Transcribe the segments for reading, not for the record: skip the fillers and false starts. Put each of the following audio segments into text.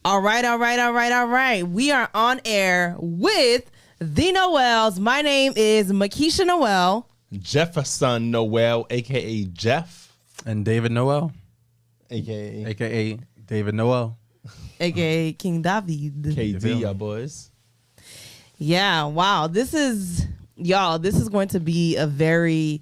All right. We are on air with the Noels. My name is Makisha Noel. Jefferson Noel, a.k.a. Jeff. And David Noel. A.k.a. David Noel. A.k.a. King David. KD, y'all boys. Yeah, wow. This is going to be a very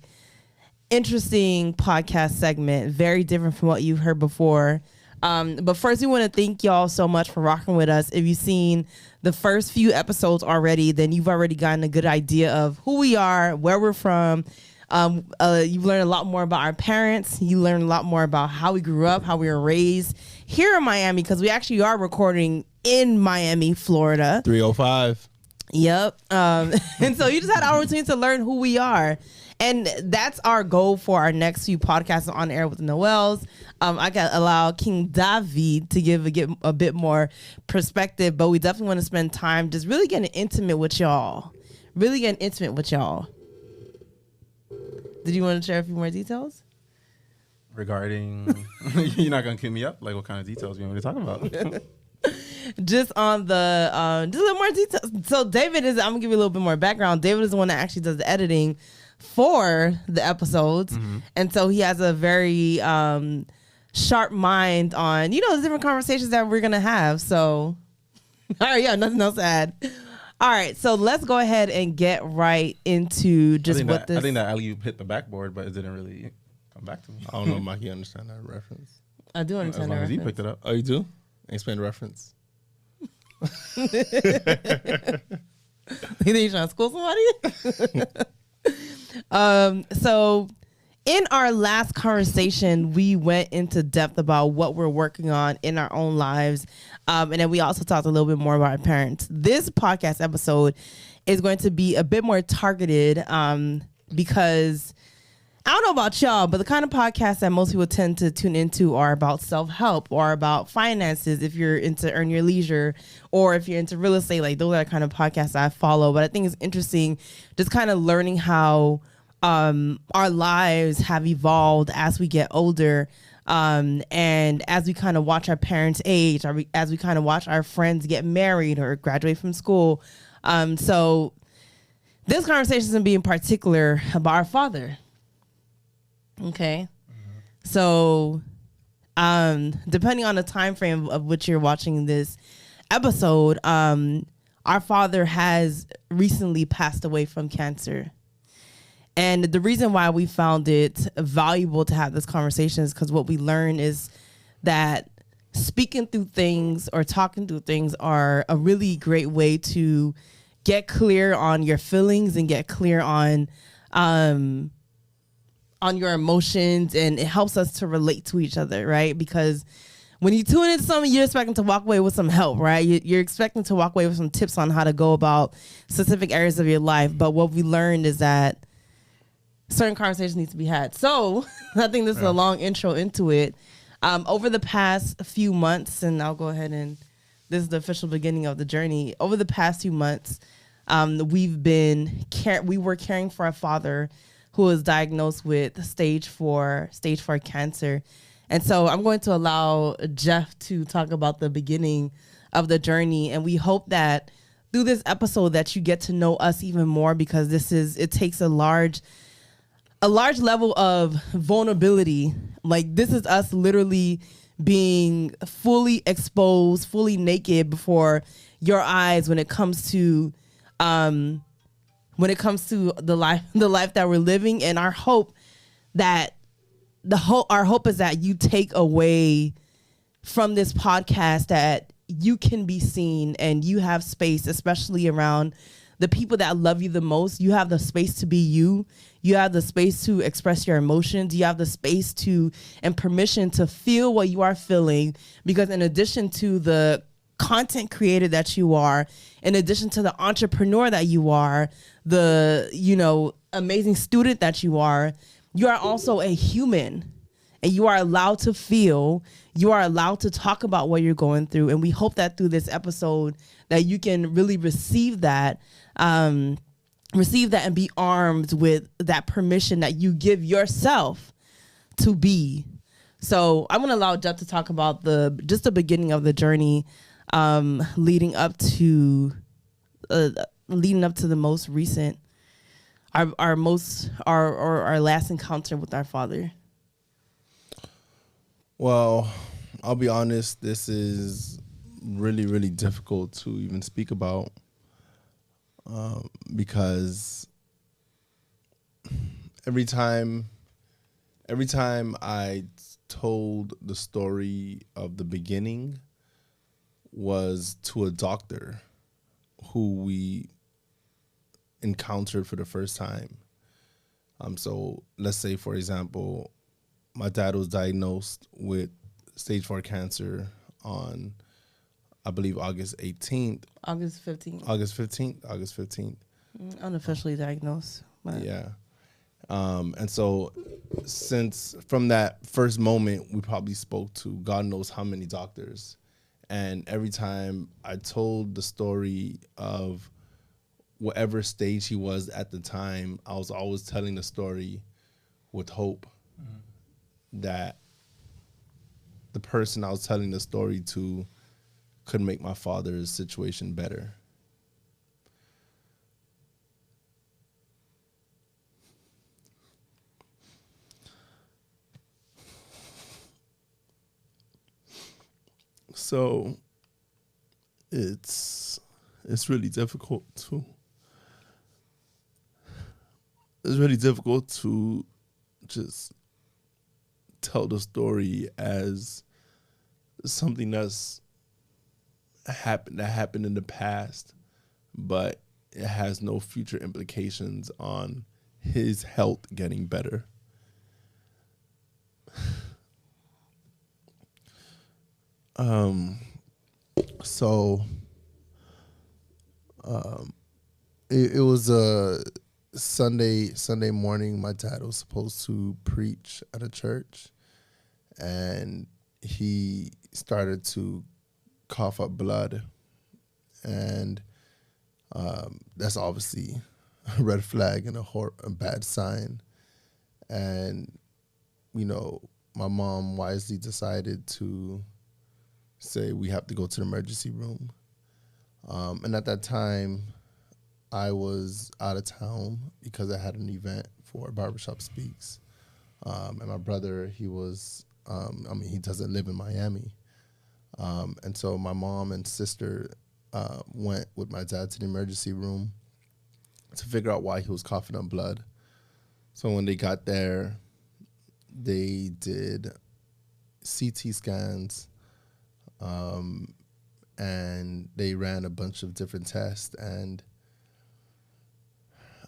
interesting podcast segment. Very different from what you've heard before. But first, we want to thank y'all so much for rocking with us. If you've seen the first few episodes already, then you've already gotten a good idea of who we are, where we're from. You've learned a lot more about our parents. You learned a lot more about how we grew up, how we were raised here in Miami, because we actually are recording in Miami, Florida. 305. Yep. And so you just had the opportunity to learn who we are. And that's our goal for our next few podcasts on air with the Noels. I got allow King David to give a bit more perspective, but we definitely want to spend time just really getting intimate with y'all. Did you want to share a few more details? Regarding, you're not going to keep me up? Like, what kind of details you want me to talk about? Just on the, just a little more details. So David I'm going to give you a little bit more background. David is the one that actually does the editing for the episodes. Mm-hmm. And so he has a very sharp mind on, the different conversations that we're going to have. So, all right, yeah, nothing else to add. All right, so let's go ahead and get right into just I think that alley-oop hit the backboard, but it didn't really come back to me. I don't know if Mikey understand that reference. I do understand that reference. As long as he picked it up. Oh, you do? Explain the reference. You think you're trying to school somebody? So in our last conversation, we went into depth about what we're working on in our own lives. And then we also talked a little bit more about our parents. This podcast episode is going to be a bit more targeted because I don't know about y'all, but the kind of podcasts that most people tend to tune into are about self-help or about finances if you're into earn your leisure, or if you're into real estate. Like, those are the kind of podcasts I follow. But I think it's interesting just kind of learning how our lives have evolved as we get older, and as we kind of watch our parents age, as we kind of watch our friends get married or graduate from school. So this conversation is going to be in particular about our father. Okay. Mm-hmm. So depending on the time frame of which you're watching this episode, our father has recently passed away from cancer. And the reason why we found it valuable to have this conversation is because what we learned is that speaking through things or talking through things are a really great way to get clear on your feelings and get clear on your emotions, and it helps us to relate to each other, right? Because when you tune into something, you're expecting to walk away with some help, right? You're expecting to walk away with some tips on how to go about specific areas of your life. But what we learned is that certain conversations need to be had. So I think this is a long intro into it. Over the past few months, and I'll go ahead and this is the official beginning of the journey. Over the past few months, we were caring for a father who was diagnosed with stage 4 cancer. And so I'm going to allow Jeff to talk about the beginning of the journey. And we hope that through this episode that you get to know us even more, because it takes a large level of vulnerability. Like, this is us literally being fully exposed, fully naked before your eyes when it comes to the life that we're living. And our hope is that you take away from this podcast that you can be seen and you have space, especially around the people that love you the most. You have the space to be you. You have the space to express your emotions. You have the space and permission to feel what you are feeling, because in addition to the content creator that you are, in addition to the entrepreneur that you are, the amazing student that you are also a human, and you are allowed to feel, you are allowed to talk about what you're going through. And we hope that through this episode that you can really receive that and be armed with that permission that you give yourself to be So I'm going to allow Jeff to talk about the beginning of the journey, leading up to the most recent, our last encounter with our Father. Well, I'll be honest, this is really, really difficult to even speak about because every time I told the story of the beginning was to a doctor who we encountered for the first time. So let's say, for example, my dad was diagnosed with stage 4 cancer on, I believe, August 15th. August 15th. Unofficially diagnosed. But. Yeah. And so since from that first moment, we probably spoke to God knows how many doctors. And every time I told the story of whatever stage he was at the time, I was always telling the story with hope that the person I was telling the story to could make my father's situation better. So it's really difficult to just tell the story as something that happened in the past, but it has no future implications on his health getting better. It was a Sunday morning. My dad was supposed to preach at a church, and he started to cough up blood, and that's obviously a red flag and a bad sign. And my mom wisely decided to say we have to go to the emergency room. And at that time, I was out of town because I had an event for Barbershop Speaks. And my brother, he was, he doesn't live in Miami. And so my mom and sister went with my dad to the emergency room to figure out why he was coughing up blood. So when they got there, they did CT scans, and they ran a bunch of different tests. And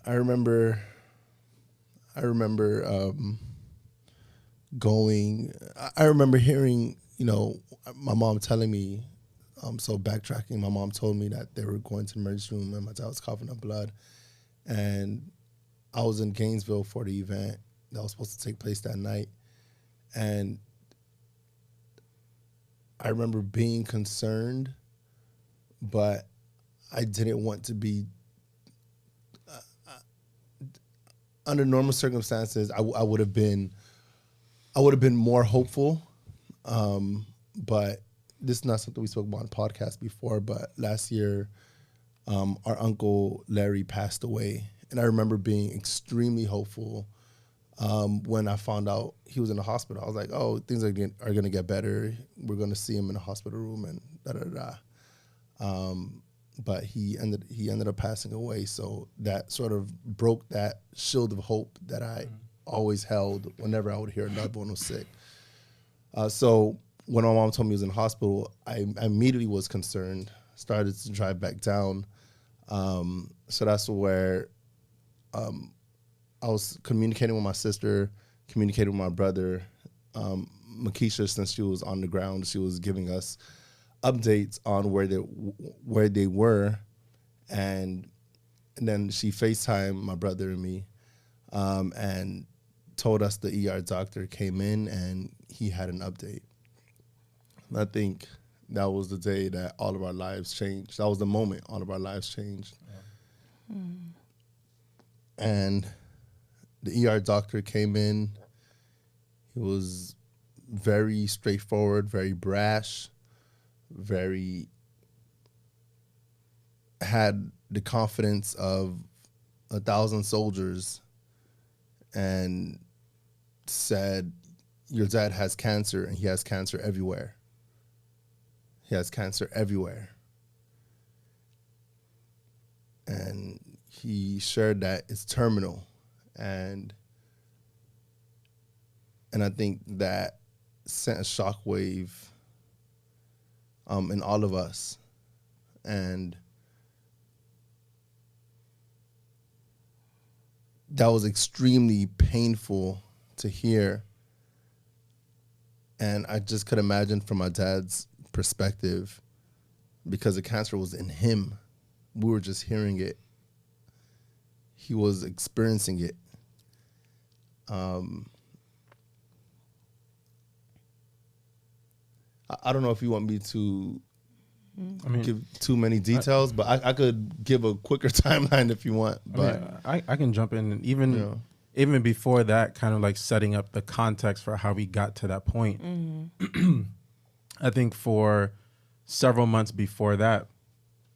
I remember hearing, my mom telling me, so backtracking, my mom told me that they were going to the emergency room and my dad was coughing up blood. And I was in Gainesville for the event that was supposed to take place that night. And I remember being concerned, but I didn't want to be, under normal circumstances, I would have been more hopeful. But this is not something we spoke about on podcast before, but last year, our uncle Larry passed away. And I remember being extremely hopeful when I found out he was in the hospital. I was like, oh, things are going to get better. We're going to see him in the hospital room and da-da-da. But he ended up passing away. So that sort of broke that shield of hope that I always held whenever I would hear a loved one was sick. So when my mom told me he was in the hospital, I immediately was concerned, started to drive back down. So that's where I was communicating with my sister, communicating with my brother. Makisha, since she was on the ground, she was giving us updates on where they were, and then she FaceTimed my brother and me, and told us the ER doctor came in and he had an update. And I think that was the day that all of our lives changed. That was the moment all of our lives changed. Yeah. And the ER doctor came in. He was very straightforward, very brash, very had the confidence of 1,000 soldiers, and said, your dad has cancer, and he has cancer everywhere. He has cancer everywhere. And he shared that it's terminal. And I think that sent a shockwave in all of us. And that was extremely painful to hear. And I just could imagine from my dad's perspective, because the cancer was in him. We were just hearing it. He was experiencing it. I don't know if you want me to give too many details, but I could give a quicker timeline if you want. But I can jump in, and even before that, kind of like setting up the context for how we got to that point. Mm-hmm. I think for several months before that,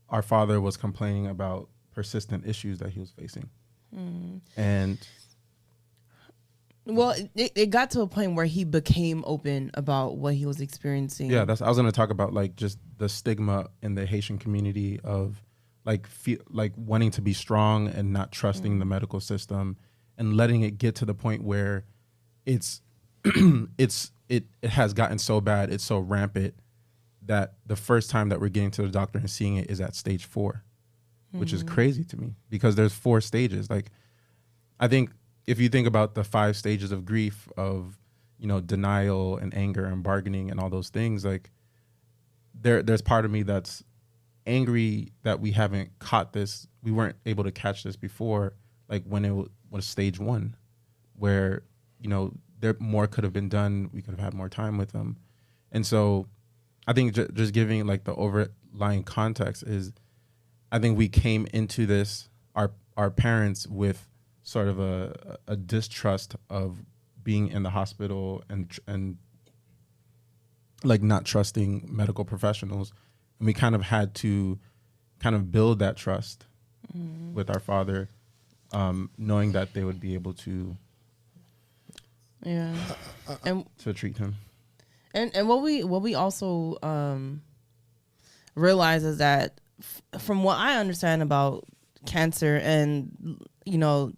our father was complaining about persistent issues that he was facing. Mm. And well, it got to a point where he became open about what he was experiencing. Yeah, I was going to talk about like just the stigma in the Haitian community of like wanting to be strong and not trusting the medical system, and letting it get to the point where it has gotten so bad, it's so rampant that the first time that we're getting to the doctor and seeing it is at stage 4, which is crazy to me, because there's 4 stages. Like, I think if you think about the 5 stages of grief of, denial and anger and bargaining and all those things, like there's part of me that's angry that we haven't caught this. We weren't able to catch this before, like when it was stage 1, where, there more could have been done. We could have had more time with them. And so I think just giving like the overlying context is, I think we came into this, our parents, with sort of a distrust of being in the hospital and like not trusting medical professionals. And we kind of had to kind of build that trust with our father, knowing that they would be able to and to treat him. And what we also realize is that from what I understand about cancer, and to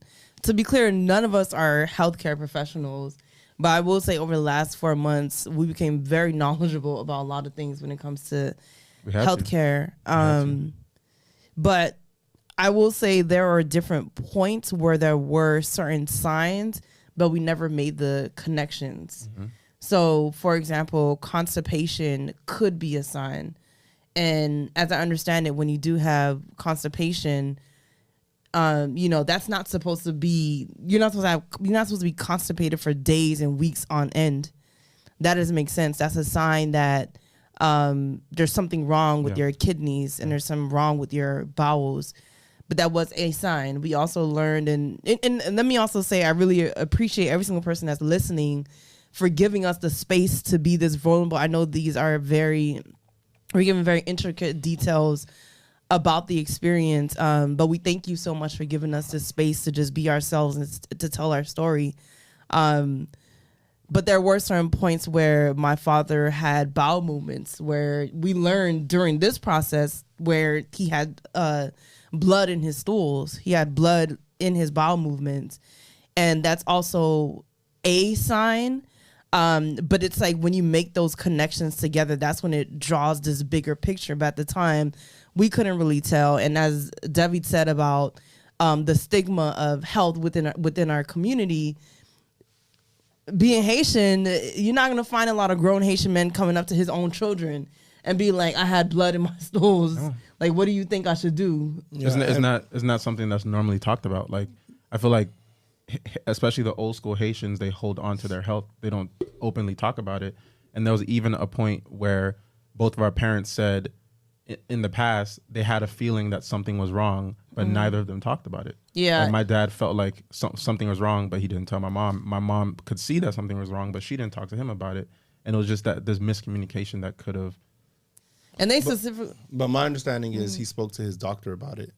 be clear, none of us are healthcare professionals, but I will say over the last 4 months we became very knowledgeable about a lot of things when it comes to healthcare. But I will say there are different points where there were certain signs, but we never made the connections. Mm-hmm. So, for example, constipation could be a sign. And as I understand it, when you do have constipation, that's not supposed to be, you're not supposed to be constipated for days and weeks on end. That doesn't make sense. That's a sign that there's something wrong with your kidneys and there's something wrong with your bowels. But that was a sign. We also learned, and let me also say, I really appreciate every single person that's listening for giving us the space to be this vulnerable. I know these are we're giving very intricate details about the experience, but we thank you so much for giving us this space to just be ourselves and to tell our story. But there were certain points where my father had bowel movements where we learned during this process where he had blood in his stools. He had blood in his bowel movements. And that's also a sign. But it's like when you make those connections together, that's when it draws this bigger picture. But at the time, we couldn't really tell. And as David said about the stigma of health within our community, being Haitian, you're not going to find a lot of grown Haitian men coming up to his own children and be like, I had blood in my stools. Oh. Like, what do you think I should do? Yeah. It's not something that's normally talked about. Like, I feel like, especially the old school Haitians, they hold on to their health. They don't openly talk about it. And there was even a point where both of our parents said in the past, they had a feeling that something was wrong, but neither of them talked about it. Yeah. Like my dad felt like something was wrong, but he didn't tell my mom. My mom could see that something was wrong, but she didn't talk to him about it. and it was just that this miscommunication that could have. And they specifically. But my understanding is he spoke to his doctor about it,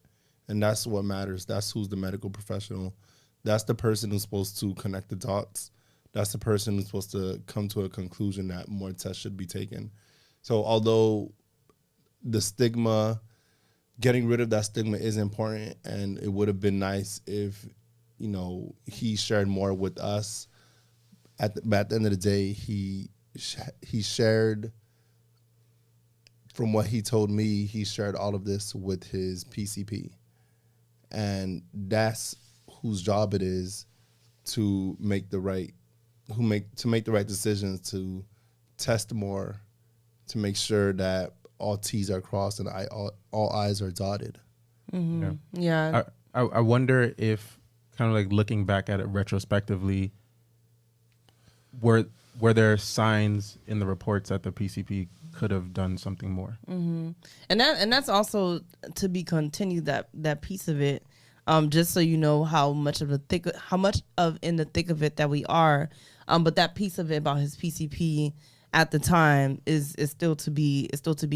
and that's what matters. That's who's the medical professional. That's the person who's supposed to connect the dots. That's the person who's supposed to come to a conclusion that more tests should be taken. So although the stigma, getting rid of that stigma is important, and it would have been nice if, you know, he shared more with us. At the end of the day, he shared, from what he told me, he shared all of this with his PCP. And that's whose job it is to make the right decisions, to test more, to make sure that all T's are crossed and all I's are dotted. Mm-hmm. Yeah. I wonder if, kind of like looking back at it retrospectively, were there signs in the reports that the PCP could have done something more? Mm-hmm. And that's also to be continued, that piece of it. Just so you know how much in the thick of it that we are. But that piece of it about his PCP at the time is still to be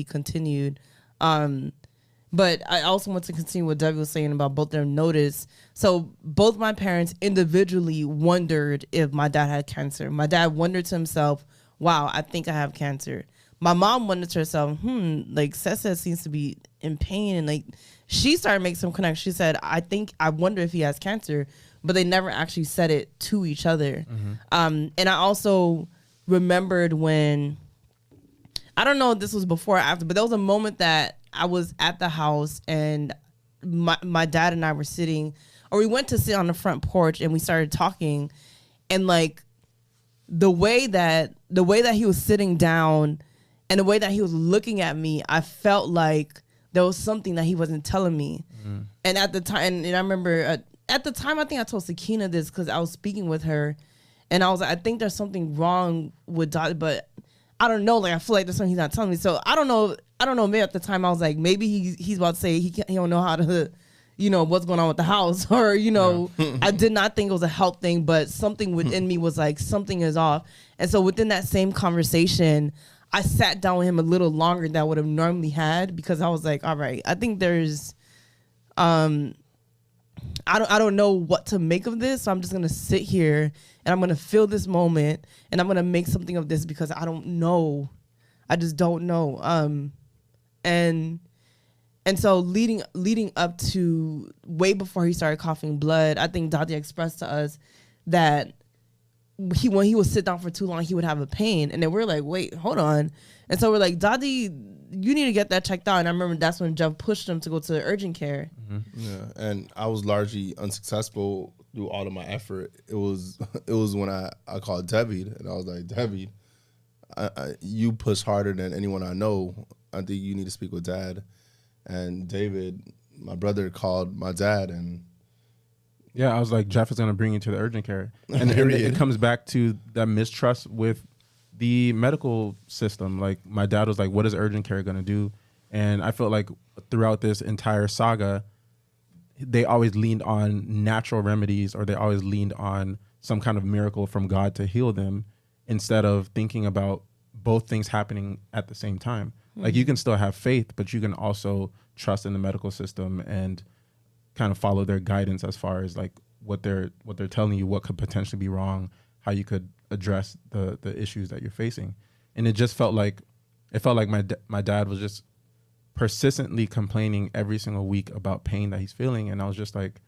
continued. But I also want to continue what Doug was saying about both their notice. So both my parents individually wondered if my dad had cancer. My dad wondered to himself, wow, I think I have cancer. My mom wondered to herself, like Sessa seems to be in pain. And like she started making some connections. She said, I wonder if he has cancer. But they never actually said it to each other. Mm-hmm. And I also remembered when, I don't know if this was before or after, but there was a moment that I was at the house and my dad and I were sitting, or we went to sit on the front porch and we started talking, and like the way that he was sitting down and the way that he was looking at me, I felt like there was something that he wasn't telling me. Mm-hmm. And at the time, and I remember at the time, I think I told Sakina this because I was speaking with her, and I was like, I think there's something wrong with Dottie, but I don't know. Like, I feel like there's something he's not telling me. So I don't know. Maybe at the time I was like, maybe he's about to say he don't know how to, you know, what's going on with the house, or, you know, I did not think it was a health thing, but something within me was like, something is off. And so within that same conversation, I sat down with him a little longer than I would have normally had, because I was like, all right, I think there's, I don't know what to make of this, so I'm just gonna sit here and I'm gonna feel this moment and I'm gonna make something of this, because I don't know. I just don't know. And so leading up to way before he started coughing blood, I think Dottie expressed to us that when he would sit down for too long, he would have a pain. And then we're like, wait, hold on. And so we're like, Dottie, you need to get that checked out. And I remember that's when Jeff pushed him to go to urgent care. Mm-hmm. Yeah, and I was largely unsuccessful through all of my effort. It was when I called David, and I was like, David, you push harder than anyone I know. I think you need to speak with Dad. And David, my brother, called my dad, and yeah, I was like, Jeff is going to bring you to the urgent care. And it comes back to that mistrust with the medical system. Like, my dad was like, what is urgent care going to do? And I felt like throughout this entire saga, they always leaned on natural remedies, or they always leaned on some kind of miracle from God to heal them, instead of thinking about both things happening at the same time. Mm-hmm. Like, you can still have faith, but you can also trust in the medical system and kind of follow their guidance as far as like what they're telling you, what could potentially be wrong, how you could address the issues that you're facing. And it just felt like my dad was just persistently complaining every single week about pain that he's feeling, and I was just like,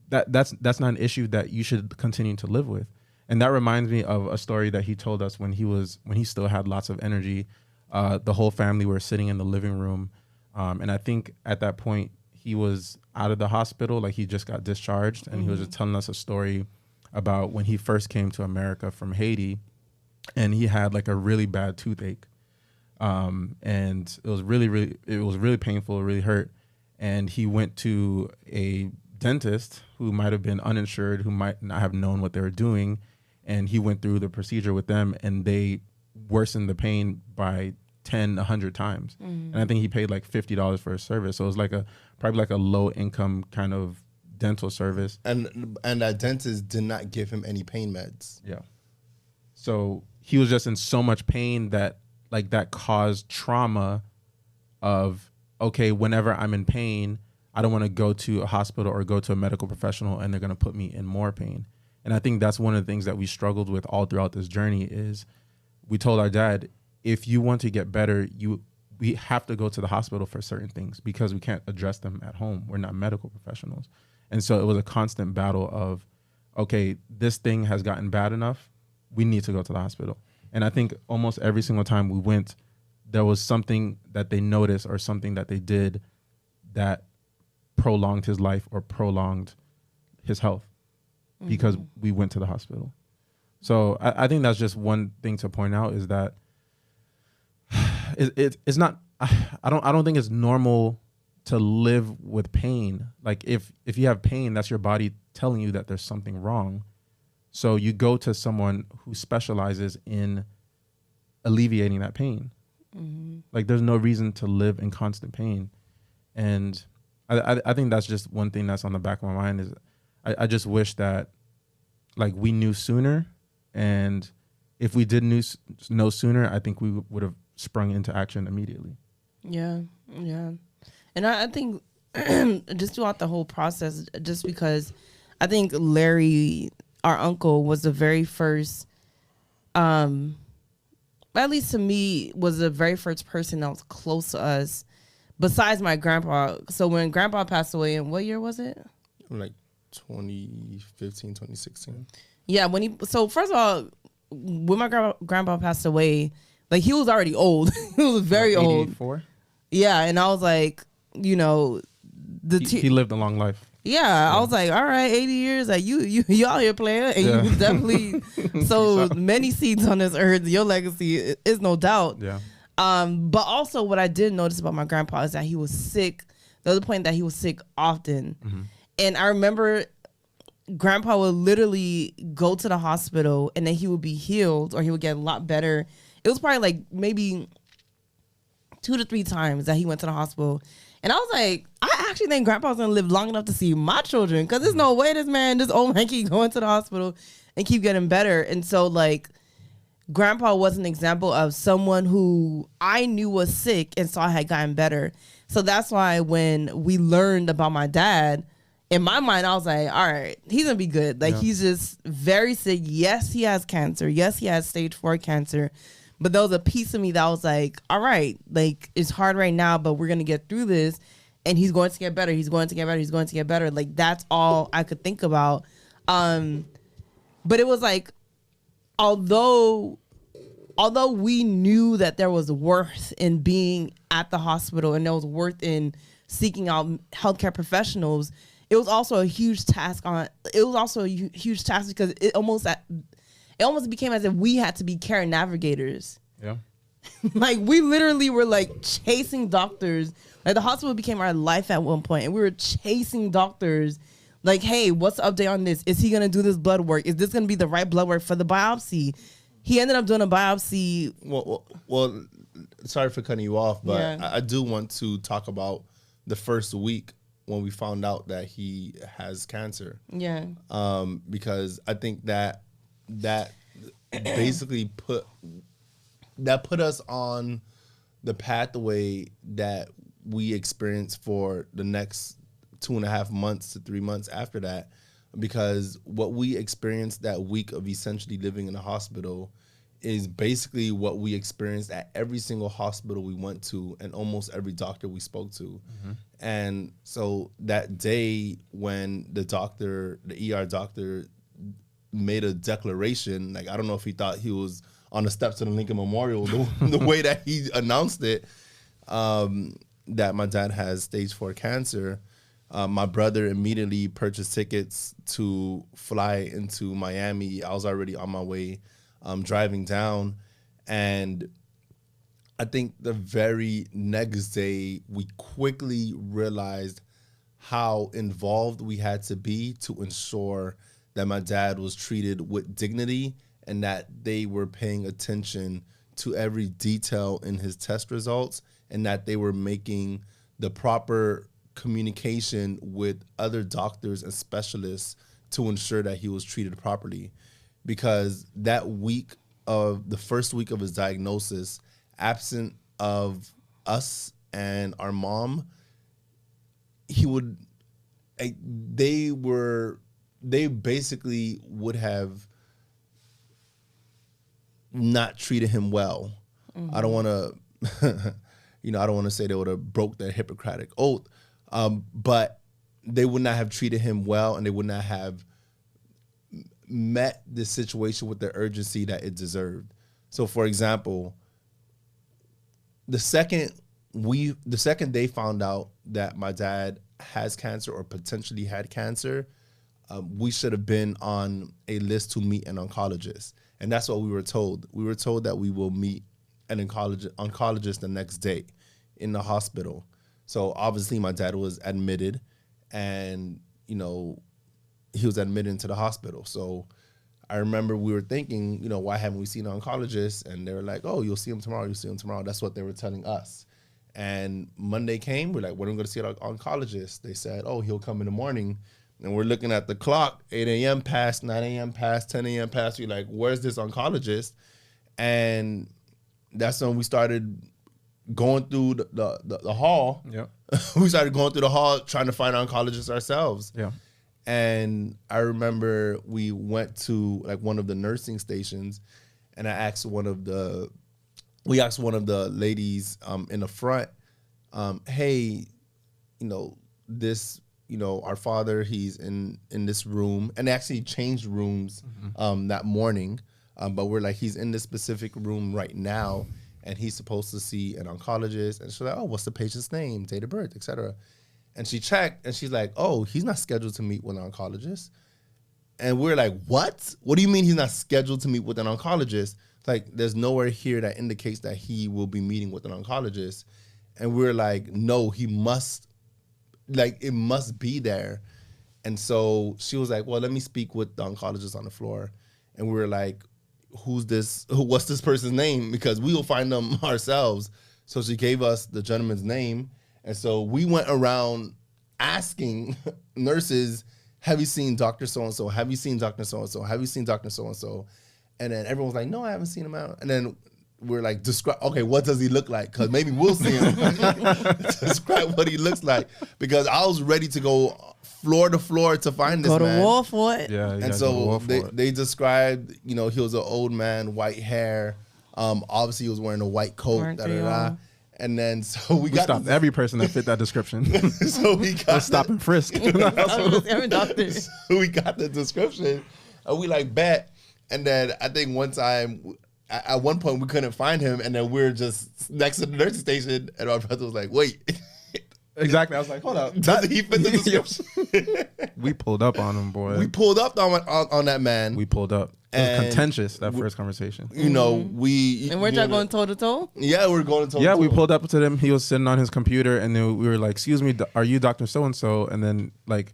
that's not an issue that you should continue to live with. And that reminds me of a story that he told us when he still had lots of energy. The whole family were sitting in the living room, and I think at that point he was out of the hospital, like he just got discharged, and he was just telling us a story about when he first came to America from Haiti, and he had like a really bad toothache, and it was really painful, really hurt, and he went to a dentist who might have been uninsured, who might not have known what they were doing, and he went through the procedure with them, and they worsened the pain by 100 times. And I think he paid like $50 for a service. So it was probably like a low income kind of dental service. And that dentist did not give him any pain meds. Yeah. So he was just in so much pain that like that caused trauma of, okay, whenever I'm in pain, I don't want to go to a hospital or go to a medical professional and they're going to put me in more pain. And I think that's one of the things that we struggled with all throughout this journey is we told our dad, if you want to get better, we have to go to the hospital for certain things because we can't address them at home. We're not medical professionals. And so it was a constant battle of, okay, this thing has gotten bad enough. We need to go to the hospital. And I think almost every single time we went, there was something that they noticed or something that they did that prolonged his life or prolonged his health because we went to the hospital. So I think that's just one thing to point out is that it's not, I don't think it's normal to live with pain. Like if you have pain, that's your body telling you that there's something wrong. So you go to someone who specializes in alleviating that pain. Like there's no reason to live in constant pain. And I think that's just one thing that's on the back of my mind is I just wish that like we knew sooner. And if we did know sooner, I think we would have sprung into action immediately. Yeah. And I think just throughout the whole process, just because I think Larry, our uncle, was the very first, at least to me, was the very first person that was close to us besides my grandpa. So when grandpa passed away, in what year was it? Like 2015, 2016. Yeah, so first of all, when my grandpa passed away, like he was already old. He was very like old. 84? Yeah, and I was like, you know, he lived a long life. Yeah, I was like, all right, 80 years, like you out here playing, and you definitely so many seeds on this earth. Your legacy is no doubt. Yeah. But also, what I did notice about my grandpa is that he was sick. The other point that he was sick often, and I remember grandpa would literally go to the hospital, and then he would be healed, or he would get a lot better. It was probably like maybe 2 to 3 times that he went to the hospital. And I was like, I actually think grandpa's gonna live long enough to see my children, because there's no way this old man keep going to the hospital and keep getting better. And so like grandpa was an example of someone who I knew was sick and saw had gotten better. So that's why when we learned about my dad, in my mind, I was like, all right, he's gonna be good. Like he's just very sick. Yes, he has cancer. Yes, he has stage 4 cancer. But there was a piece of me that was like, all right, like it's hard right now, but we're going to get through this. And he's going to get better. He's going to get better. He's going to get better. Like that's all I could think about. But it was like, although we knew that there was worth in being at the hospital and there was worth in seeking out healthcare professionals, it was also a huge task because it almost became as if we had to be care navigators. Yeah. Like we literally were like chasing doctors. Like the hospital became our life at one point, and we were chasing doctors. Like, hey, what's the update on this? Is he gonna do this blood work? Is this gonna be the right blood work for the biopsy? He ended up doing a biopsy. Well, sorry for cutting you off, but Yeah. I do want to talk about the first week when we found out that he has cancer. Yeah. Because I think that basically put us on the pathway that we experienced for the next 2.5 months to 3 months after that, because what we experienced that week of essentially living in a hospital is basically what we experienced at every single hospital we went to and almost every doctor we spoke to. And so that day when the ER doctor made a declaration, like I don't know if he thought he was on the steps of the Lincoln Memorial, the way that he announced it, that my dad has stage 4 cancer. My brother immediately purchased tickets to fly into Miami. I was already on my way, driving down, and I think the very next day we quickly realized how involved we had to be to ensure that my dad was treated with dignity and that they were paying attention to every detail in his test results and that they were making the proper communication with other doctors and specialists to ensure that he was treated properly. Because that week of the first week of his diagnosis, absent of us and our mom, they basically would have not treated him well. I don't want to, I don't want to say they would have broke their Hippocratic oath, but they would not have treated him well, and they would not have met the situation with the urgency that it deserved. So, for example, the second they found out that my dad has cancer or potentially had cancer, we should have been on a list to meet an oncologist. And that's what we were told. We were told that we will meet an oncologist the next day in the hospital. So obviously my dad was admitted, and, he was admitted into the hospital. So I remember we were thinking, why haven't we seen an oncologist? And they were like, oh, you'll see him tomorrow. You'll see him tomorrow. That's what they were telling us. And Monday came. We're like, when are we going to see an oncologist? They said, oh, he'll come in the morning. And we're looking at the clock, 8 a.m. passed, 9 a.m. passed, 10 a.m. passed. We're like, where's this oncologist? And that's when we started going through the hall. Yeah. We started going through the hall trying to find an oncologist ourselves. Yeah. And I remember we went to like one of the nursing stations, and I asked one of the ladies in the front, hey, our father, he's in this room, and they actually changed rooms that morning. But we're like, he's in this specific room right now, and he's supposed to see an oncologist. And she's like, oh, what's the patient's name, date of birth, etc. And she checked, and she's like, oh, he's not scheduled to meet with an oncologist. And we're like, what? What do you mean he's not scheduled to meet with an oncologist? Like, there's nowhere here that indicates that he will be meeting with an oncologist. And we're like, no, he must, it must be there. And so she was like, well, let me speak with the oncologist on the floor. And we were like, what's this person's name? Because we will find them ourselves. So she gave us the gentleman's name. And so we went around asking nurses, have you seen Dr. So-and-so? Have you seen Dr. So-and-so? Have you seen Dr. So-and-so? And then everyone's like, no, I haven't seen him out. And then we're like, okay, what does he look like? Because maybe we'll see him. Describe what he looks like. Because I was ready to go floor to floor to find this man. Go to war for it. Yeah. And so they described, he was an old man, white hair. Obviously, he was wearing a white coat. And then so we got stopped every person that fit that description. So we got stop and frisk. So we got the description, and we like bet. And then I think at one point we couldn't find him, and then we were just next to the nursing station, and our brother was like, "Wait." Exactly. I was like, "Hold up, does he fit the description?" We pulled up on him, boy. We pulled up on that man. We pulled up. It was contentious, that first conversation. And we're y'all going toe to toe? Yeah, we're going toe to toe. Yeah, we pulled up to him. He was sitting on his computer, and then we were like, "Excuse me, are you Dr. So-and-so?" And then, like,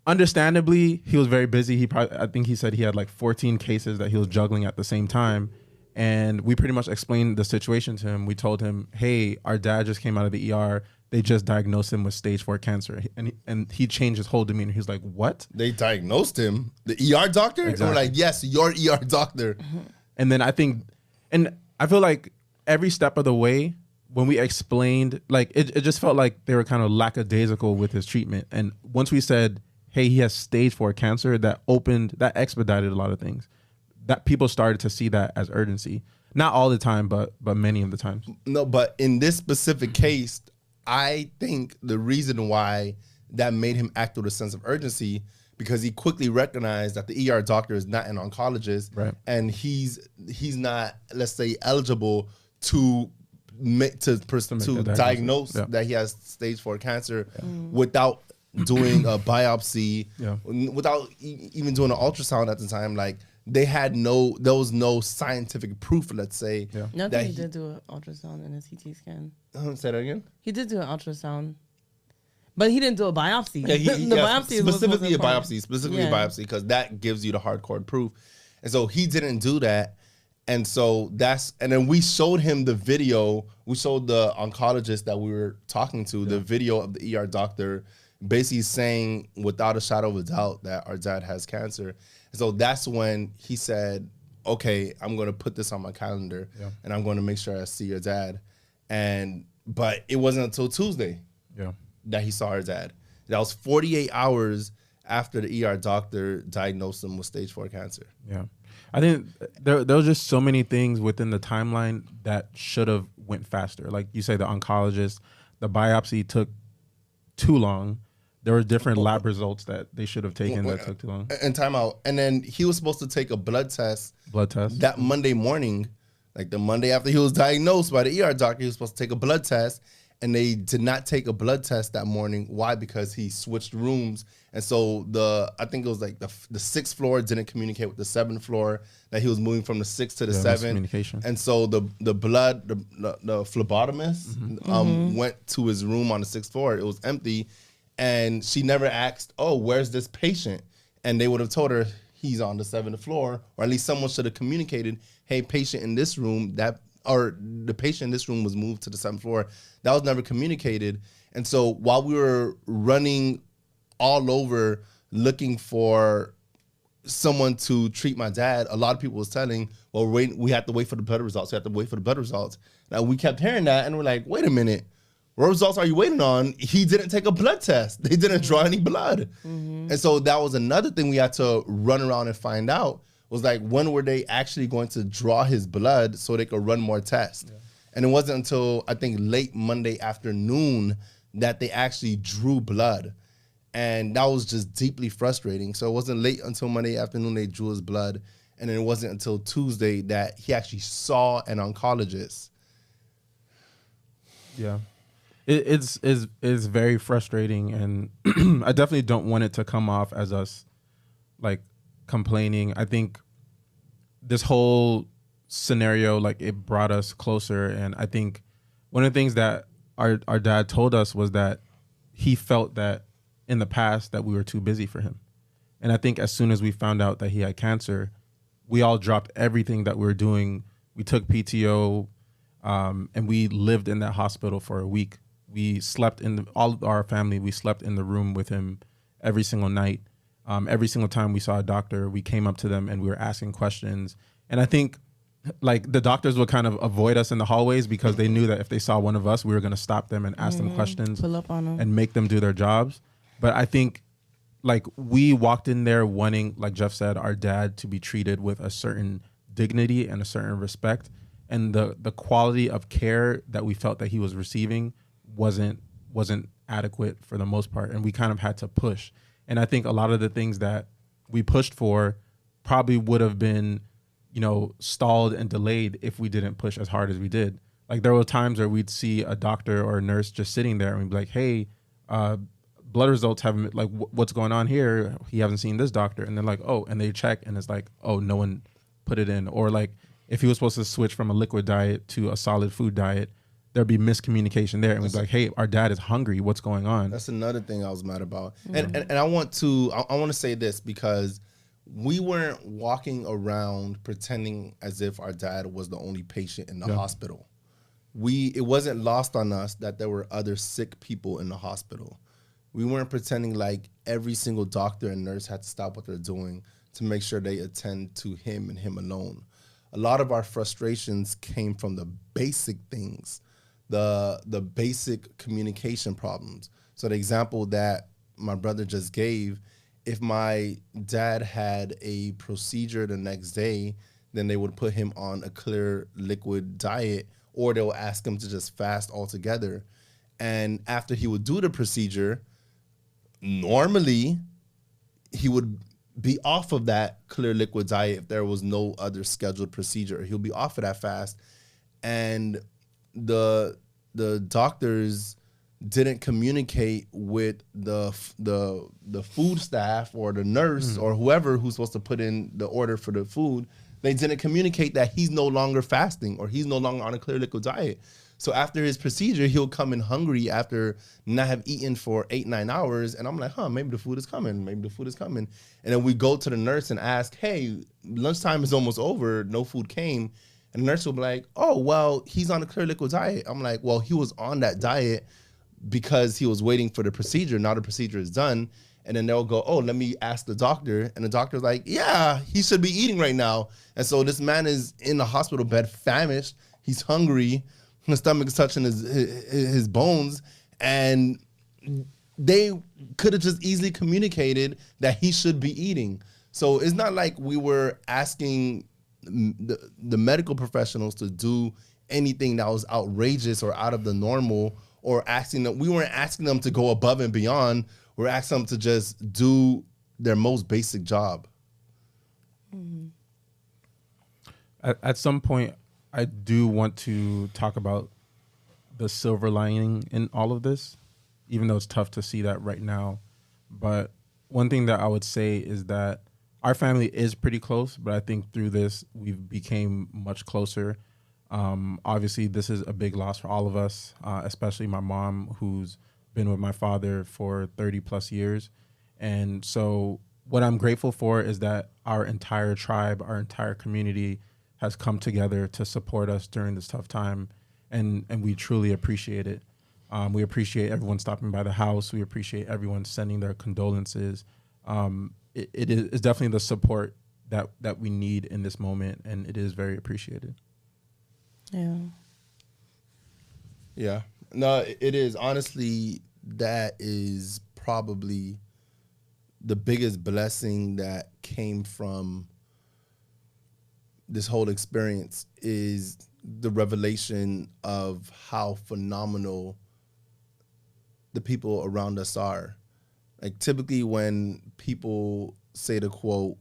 understandably, he was very busy. I think he said he had like 14 cases that he was juggling at the same time. And we pretty much explained the situation to him. We told him, hey, our dad just came out of the ER. They just diagnosed him with stage 4 cancer. And he changed his whole demeanor. He's like, what? They diagnosed him? The ER doctor? Exactly. And we're like, yes, your ER doctor. And then I feel like every step of the way, when we explained, like, it just felt like they were kind of lackadaisical with his treatment. And once we said, hey, he has stage 4 cancer, that expedited a lot of things. That people started to see that as urgency. Not all the time, but many of the times. No, but in this specific case, I think the reason why that made him act with a sense of urgency, because he quickly recognized that the ER doctor is not an oncologist, right? And he's not, let's say, eligible to diagnose that he has stage 4 cancer without doing a biopsy, without even doing an ultrasound at the time. Like, there was no scientific proof, let's say. Yeah. No, that he did do an ultrasound and a CT scan. Say that again? He did do an ultrasound, but he didn't do a biopsy. Yeah, biopsy specifically a biopsy, because that gives you the hardcore proof. And so he didn't do that. And so and then we showed him the video. We showed the oncologist that we were talking to the video of the ER doctor basically saying without a shadow of a doubt that our dad has cancer. And so that's when he said, okay, I'm going to put this on my calendar and I'm going to make sure I see your dad. But it wasn't until Tuesday that he saw her dad. That was 48 hours after the ER doctor diagnosed him with stage 4 cancer. Yeah. I think there was just so many things within the timeline that should have went faster. Like you say, the oncologist, the biopsy took too long. There were different lab results that they should have taken that took too long. And time out. And then he was supposed to take a blood test that Monday morning, like the Monday after he was diagnosed by the ER doctor. He was supposed to take a blood test, and they did not take a blood test that morning. Why? Because he switched rooms. And so I think it was like the 6th floor didn't communicate with the 7th floor, that he was moving from the 6th to the 7th. And so the phlebotomist went to his room on the 6th floor. It was empty. And she never asked, oh, where's this patient? And they would have told her he's on the 7th floor, or at least someone should have communicated, hey, patient in this room, or the patient in this room was moved to the 7th floor. That was never communicated. And so while we were running all over looking for someone to treat my dad, a lot of people was telling, well, we have to wait for the blood results. We have to wait for the blood results. Now, we kept hearing that, and we're like, wait a minute. What results are you waiting on? He didn't take a blood test. They didn't draw any blood. And so that was another thing we had to run around and find out, was like, when were they actually going to draw his blood so they could run more tests? And it wasn't until, I think, late Monday afternoon that they actually drew blood. And that was just deeply frustrating. So it wasn't late until Monday afternoon they drew his blood. And then it wasn't until Tuesday that he actually saw an oncologist. Yeah. It's very frustrating, and I definitely don't want it to come off as us like complaining. I think this whole scenario, like, it brought us closer, and I think one of the things that our dad told us was that he felt that in the past that we were too busy for him. And I think as soon as we found out that he had cancer, we all dropped everything that we were doing. We took PTO, and we lived in that hospital for a week. We slept all of our family, we slept in the room with him every single night. Every single time we saw a doctor, we came up to them and we were asking questions. And I think, like, the doctors would kind of avoid us in the hallways because they knew that if they saw one of us, we were going to stop them and ask them questions, pull up on them, and make them do their jobs. But I think, like, we walked in there wanting, like Jeff said, our dad to be treated with a certain dignity and a certain respect. And the quality of care that we felt that he was receiving wasn't adequate for the most part, and we kind of had to push. And I think a lot of the things that we pushed for probably would have been, stalled and delayed if we didn't push as hard as we did. Like, there were times where we'd see a doctor or a nurse just sitting there and we'd be like, hey, blood results haven't, like, what's going on here? He hasn't seen this doctor. And they're like, oh, and they check and it's like, oh, no one put it in. Or like, if he was supposed to switch from a liquid diet to a solid food diet, there'd be miscommunication there, and we'd be like, "Hey, our dad is hungry. What's going on?" That's another thing I was mad about. And I want to say this, because we weren't walking around pretending as if our dad was the only patient in the hospital. It wasn't lost on us that there were other sick people in the hospital. We weren't pretending like every single doctor and nurse had to stop what they're doing to make sure they attend to him and him alone. A lot of our frustrations came from the basic things, the basic communication problems. So the example that my brother just gave, if my dad had a procedure the next day, then they would put him on a clear liquid diet, or they'll ask him to just fast altogether. And after he would do the procedure, normally he would be off of that clear liquid diet if there was no other scheduled procedure. He'll be off of that fast. And the doctors didn't communicate with the food staff or the nurse or whoever who's supposed to put in the order for the food. They didn't communicate that he's no longer fasting or he's no longer on a clear liquid diet. So after his procedure, he'll come in hungry after not have eaten for 8-9 hours. And I'm like, maybe the food is coming. Maybe the food is coming. And then we go to the nurse and ask, hey, lunchtime is almost over. No food came. And the nurse will be like, oh, well, he's on a clear liquid diet. I'm like, well, he was on that diet because he was waiting for the procedure. Now the procedure is done. And then they'll go, oh, let me ask the doctor. And the doctor's like, yeah, he should be eating right now. And so this man is in the hospital bed, famished. He's hungry. His stomach is touching his bones. And they could have just easily communicated that he should be eating. So it's not like we were asking the medical professionals to do anything that was outrageous or out of the normal, or we weren't asking them to go above and beyond. We're asking them to just do their most basic job. Mm-hmm. At some point, I do want to talk about the silver lining in all of this, even though it's tough to see that right now. But one thing that I would say is that our family is pretty close, but I think through this, we've became much closer. Obviously, this is a big loss for all of us, especially my mom, who's been with my father for 30 plus years. And so what I'm grateful for is that our entire tribe, our entire community has come together to support us during this tough time. And we truly appreciate it. We appreciate everyone stopping by the house. We appreciate everyone sending their condolences. It is definitely the support that we need in this moment, and it is very appreciated. Yeah. Yeah. No, it is. Honestly, that is probably the biggest blessing that came from this whole experience, is the revelation of how phenomenal the people around us are. Like, typically when people say the quote,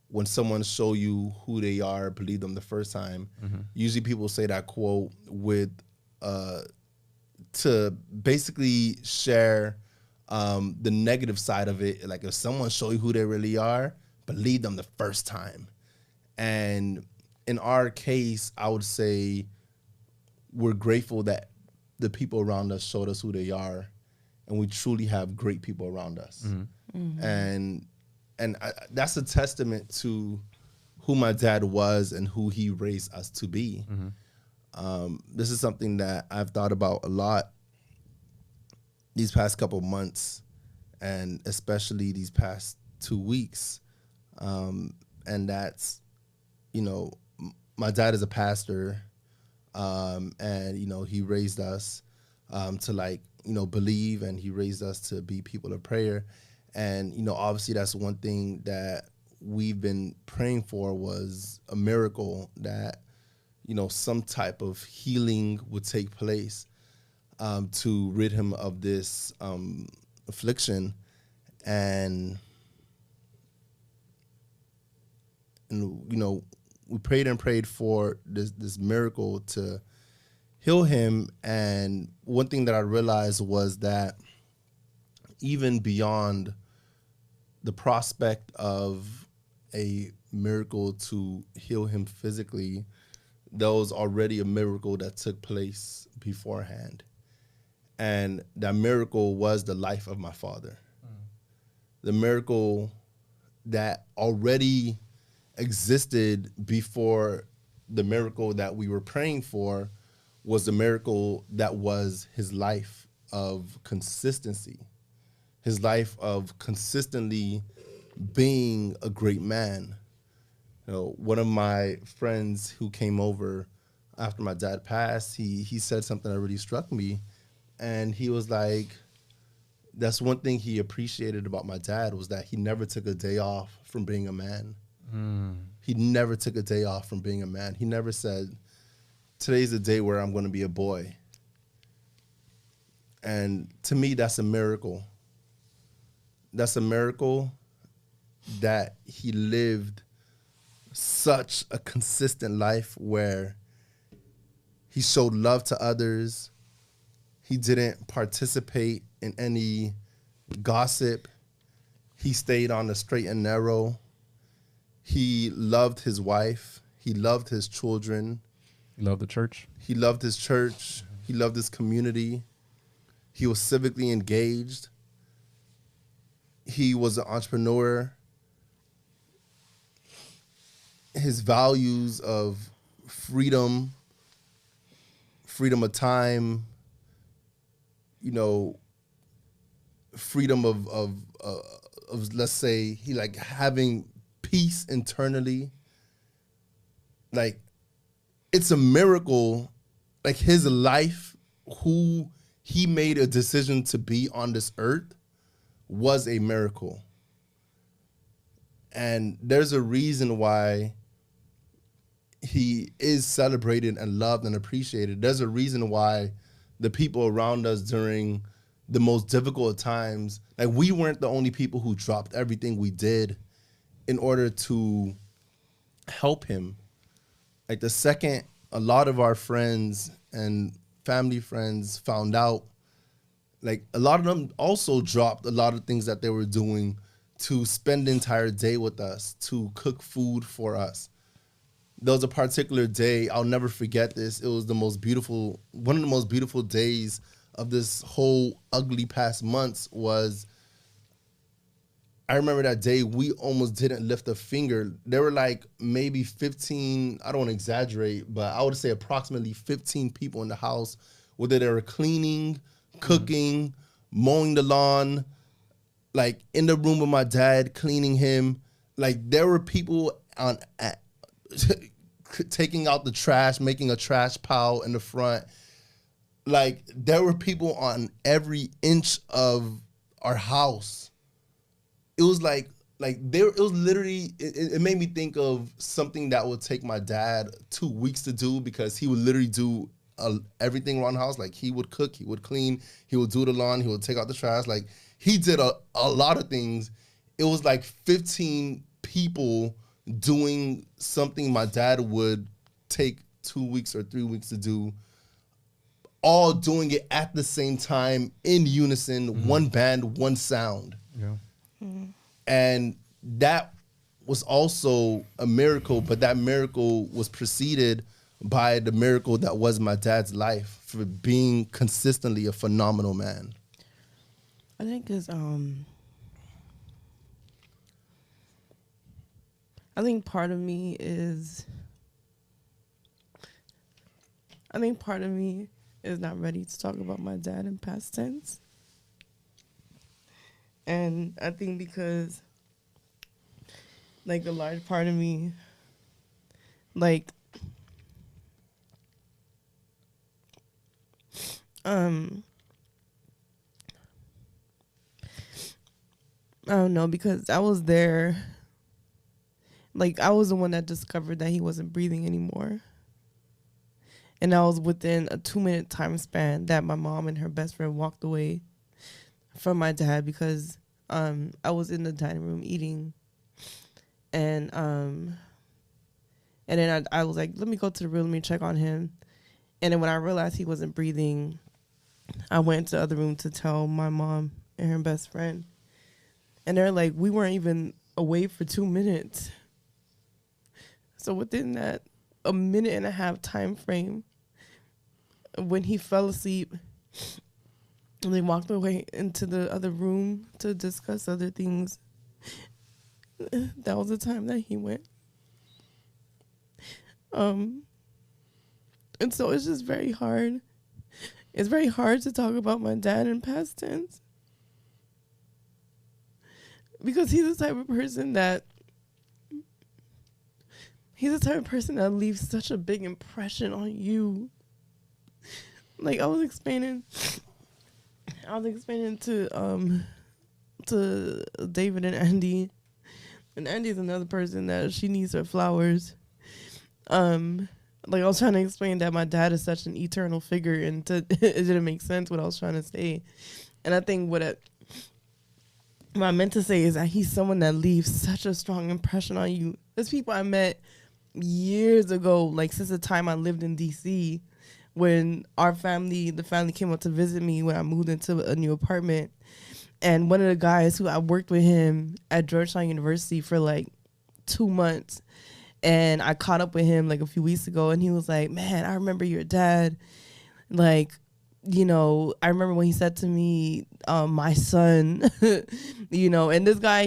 when someone show you who they are, believe them the first time, usually people say that quote with to basically share the negative side of it. Like, if someone show you who they really are, believe them the first time. And in our case, I would say we're grateful that the people around us showed us who they are, and we truly have great people around us. And that's a testament to who my dad was and who he raised us to be. This is something that I've thought about a lot these past couple of months, and especially these past 2 weeks. And that's, my dad is a pastor, and, he raised us to believe, and he raised us to be people of prayer. And, obviously that's one thing that we've been praying for, was a miracle, that, some type of healing would take place to rid him of this affliction. And, we prayed and prayed for this miracle to heal him. And one thing that I realized was that even beyond the prospect of a miracle to heal him physically, there was already a miracle that took place beforehand. And that miracle was the life of my father. The miracle that already existed before the miracle that we were praying for was the miracle that was his life of consistency, his life of consistently being a great man. One of my friends who came over after my dad passed, he said something that really struck me. And he was like, that's one thing he appreciated about my dad, was that he never took a day off from being a man. He never took a day off from being a man. He never said, today's the day where I'm going to be a boy. And to me, that's a miracle. That's a miracle that he lived such a consistent life where he showed love to others. He didn't participate in any gossip. He stayed on the straight and narrow. He loved his wife. He loved his children. He loved the church. He loved his church. He loved his community. He was civically engaged. He was an entrepreneur. His values of freedom of time, freedom of let's say he like having peace internally. Like it's a miracle. Like his life, who he made a decision to be on this earth, was a miracle. And there's a reason why he is celebrated and loved and appreciated. There's a reason why the people around us during the most difficult times, like we weren't the only people who dropped everything we did in order to help him. Like the second a lot of our friends and family friends found out, like a lot of them also dropped a lot of things that they were doing to spend the entire day with us, to cook food for us. There was a particular day, I'll never forget this. It was one of the most beautiful days of this whole ugly past months was, I remember that day we almost didn't lift a finger. There were like maybe 15, I don't want to exaggerate, but I would say approximately 15 people in the house, whether they were cleaning, cooking, mowing the lawn, like in the room with my dad, cleaning him. Like there were people taking out the trash, making a trash pile in the front. Like there were people on every inch of our house. It was it was literally, it made me think of something that would take my dad 2 weeks to do, because he would literally do everything around the house. Like he would cook, he would clean, he would do the lawn, he would take out the trash. Like he did a lot of things. It was like 15 people doing something my dad would take 2 weeks or 3 weeks to do, all doing it at the same time in unison, one band, one sound. Yeah. And that was also a miracle, but that miracle was preceded by the miracle that was my dad's life, for being consistently a phenomenal man. I think I think part of me is not ready to talk about my dad in past tense. And I think because, like, a large part of me, like, I don't know, because I was there. Like, I was the one that discovered that he wasn't breathing anymore. And I was within a 2-minute time span that my mom and her best friend walked away from my dad, because I was in the dining room eating. And then I was like, let me go to the room, let me check on him. And then when I realized he wasn't breathing, I went to the other room to tell my mom and her best friend. And they're like, we weren't even away for 2 minutes. So within that 1.5 minute time frame, when he fell asleep and they walked away into the other room to discuss other things, that was the time that he went. And so it's just very hard. It's very hard to talk about my dad in past tense, because he's the type of person that leaves such a big impression on you. Like I was explaining to David and Andy, and Andy's another person that she needs her flowers. Like I was trying to explain that my dad is such an eternal figure, and it didn't make sense what I was trying to say. And I think what I meant to say is that he's someone that leaves such a strong impression on you. There's people I met years ago, like since the time I lived in DC, when the family came up to visit me when I moved into a new apartment. And one of the guys who I worked with him at Georgetown University for like 2 months, and I caught up with him like a few weeks ago, and he was like, man, I remember your dad. Like, you know, I remember when he said to me, my son, you know, and this guy,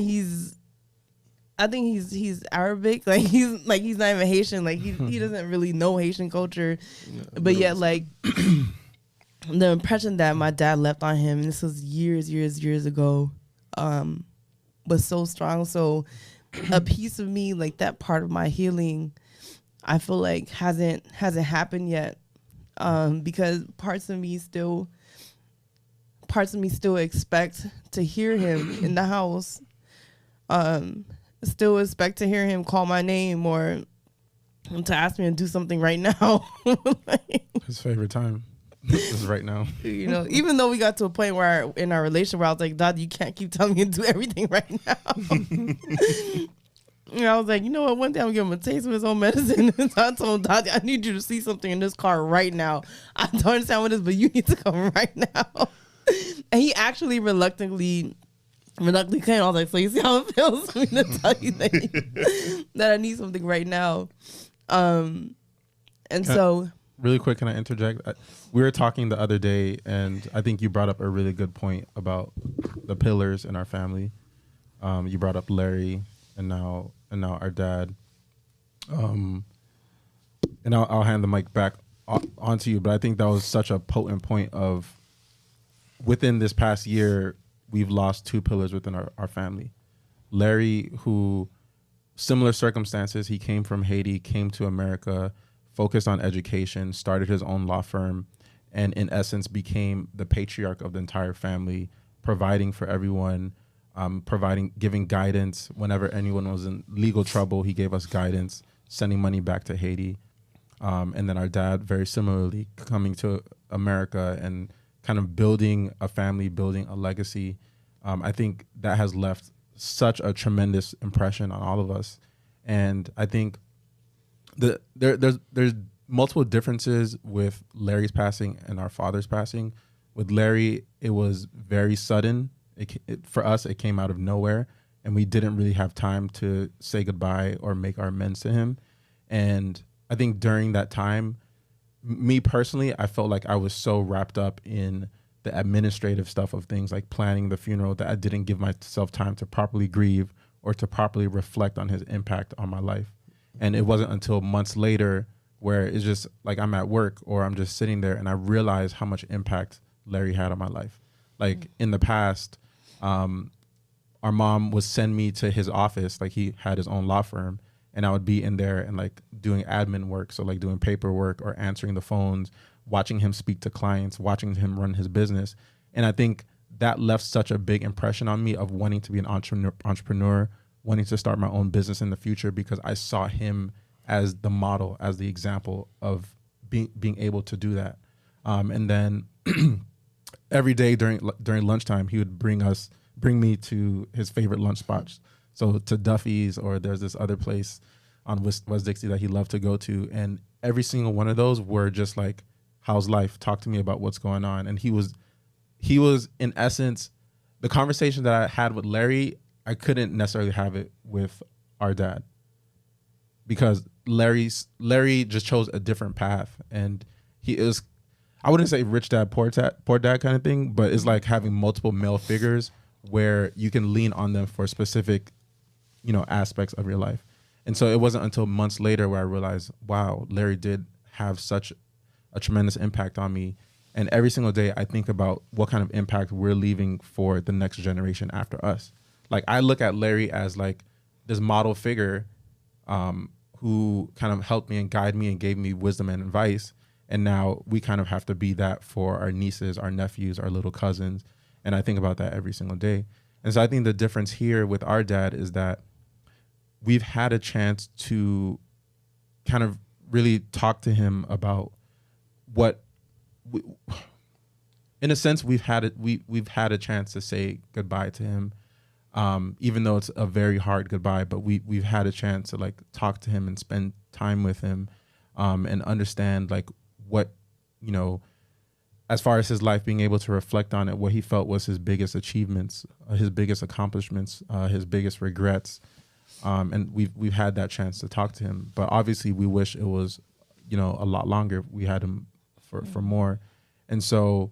I think he's Arabic. Like he's not even Haitian. Like he doesn't really know Haitian culture, but yet like the impression that my dad left on him, and this was years ago, was so strong. So a piece of me, like that part of my healing, I feel like hasn't happened yet, because parts of me still expect to hear him in the house, still expect to hear him call my name or to ask me to do something right now. Like, His favorite time is right now. you know, even though we got to a point where in our relationship where I was like, Dad, you can't keep telling me to do everything right now. And I was like, you know what? One day I'm gonna give him a taste of his own medicine. So I told him, Dad, I need you to see something in this car right now. I don't understand what it is, but you need to come right now. And he actually reluctantly came. I was like, so you see how it feels for me to tell you that I need something right now. And so really quick, can I interject? We were talking the other day, and I think you brought up a really good point about the pillars in our family. You brought up Larry, and now our dad. And I'll hand the mic back onto you, but I think that was such a potent point of within this past year, we've lost two pillars within our family. Larry, who similar circumstances, he came from Haiti, came to America, focused on education, started his own law firm, and in essence became the patriarch of the entire family, providing for everyone, giving guidance whenever anyone was in legal trouble. He gave us guidance, sending money back to Haiti. And then our dad, very similarly, coming to America and kind of building a family, building a legacy. I think that has left such a tremendous impression on all of us. And I think there's multiple differences with Larry's passing and our father's passing. With Larry, it was very sudden. For us, it came out of nowhere, and we didn't really have time to say goodbye or make our amends to him. And I think during that time, me personally, I felt like I was so wrapped up in the administrative stuff of things like planning the funeral that I didn't give myself time to properly grieve or to properly reflect on his impact on my life. And it wasn't until months later where it's just like I'm at work or I'm just sitting there and I realize how much impact Larry had on my life. Like in the past, our mom would send me to his office, like he had his own law firm, and I would be in there and like doing admin work. So like doing paperwork or answering the phones, watching him speak to clients, watching him run his business. And I think that left such a big impression on me of wanting to be an entrepreneur, wanting to start my own business in the future, because I saw him as the model, as the example of being able to do that. And then every day during lunchtime, he would bring me to his favorite lunch spots. So to Duffy's, or there's this other place on West Dixie that he loved to go to. And every single one of those were just like, how's life? Talk to me about what's going on. And he was in essence, the conversation that I had with Larry, I couldn't necessarily have it with our dad, because Larry just chose a different path. And he is, I wouldn't say rich dad, poor dad kind of thing, but it's like having multiple male figures where you can lean on them for specific, aspects of your life. And so it wasn't until months later where I realized, wow, Larry did have such a tremendous impact on me. And every single day I think about what kind of impact we're leaving for the next generation after us. Like I look at Larry as like this model figure who kind of helped me and guided me and gave me wisdom and advice. And now we kind of have to be that for our nieces, our nephews, our little cousins. And I think about that every single day. And so I think the difference here with our dad is that we've had a chance to kind of really talk to him about in a sense, we've had a chance to say goodbye to him, even though it's a very hard goodbye. But we've had a chance to like talk to him and spend time with him, and understand like what, as far as his life, being able to reflect on it, what he felt was his biggest achievements, his biggest accomplishments, his biggest regrets. And we've had that chance to talk to him. But obviously we wish it was, a lot longer. We had him for more. And so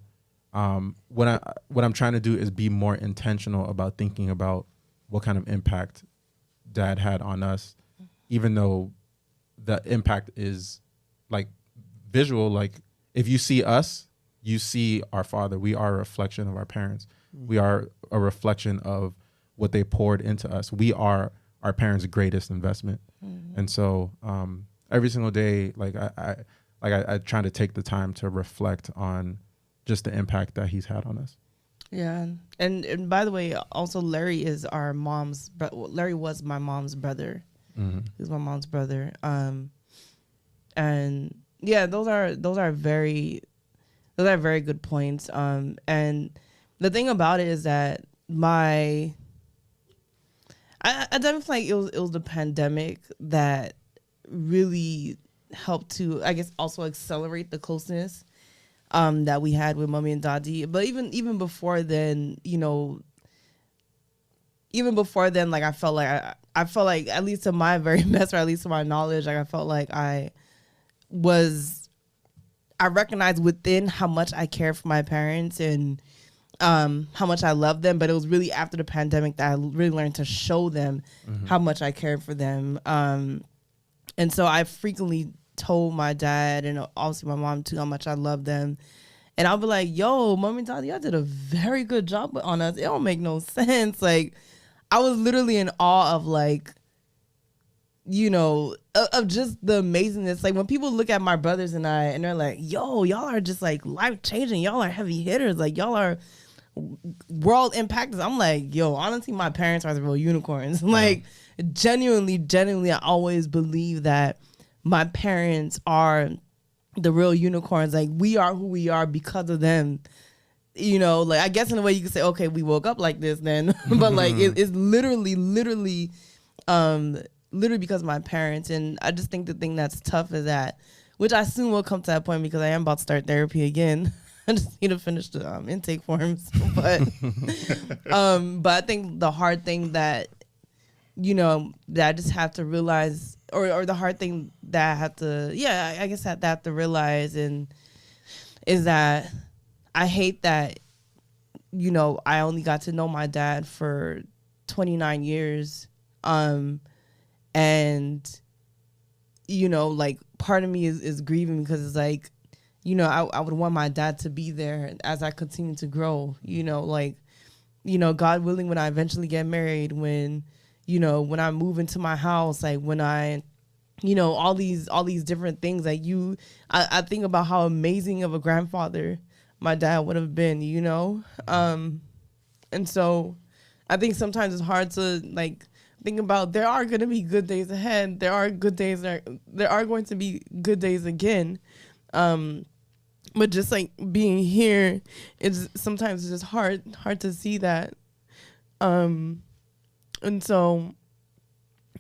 what I'm trying to do is be more intentional about thinking about what kind of impact dad had on us, even though the impact is like visual. Like if you see us, you see our father. We are a reflection of our parents. We are a reflection of what they poured into us. We are our parents' greatest investment. And so every single day, like I try to take the time to reflect on just the impact that he's had on us. Yeah, and by the way, also Larry is our mom's. Larry was my mom's brother. He was my mom's brother. And yeah, those are very good points. And the thing about it is that I definitely feel like it was the pandemic that really helped to, I guess, also accelerate the closeness that we had with mommy and daddy. But even before then, like I felt like at least to my very best, or at least to my knowledge, like I felt like I recognized within how much I care for my parents and how much I love them. But it was really after the pandemic that I really learned to show them how much I cared for them. And so I frequently told my dad and obviously my mom too how much I love them. And I'll be like, yo, mommy and daddy, y'all did a very good job on us. It don't make no sense. Like, I was literally in awe of like, of just the amazingness. Like when people look at my brothers and I, and they're like, yo, y'all are just like life changing. Y'all are heavy hitters. Like y'all are world impactors. I'm like, yo, honestly, my parents are the real unicorns. Like genuinely, I always believe that my parents are the real unicorns. Like we are who we are because of them. Like I guess in a way you could say, okay, we woke up like this then, but like it's literally because of my parents. And I just think the thing that's tough is that, which I soon will come to that point because I am about to start therapy again. I just need to finish the intake forms, but I think the hard thing that that I just have to realize, or the hard thing that I have to, I guess that I have to realize, and is that I hate that, I only got to know my dad for 29 years. And, like part of me is grieving because it's like, I would want my dad to be there as I continue to grow, God willing, when I eventually get married, when I move into my house, like when I, all these different things, like I think about how amazing of a grandfather my dad would have been, and so I think sometimes it's hard to like think about, there are going to be good days ahead. There are good days. There are going to be good days again. But just like being here, it's sometimes just hard to see that. And so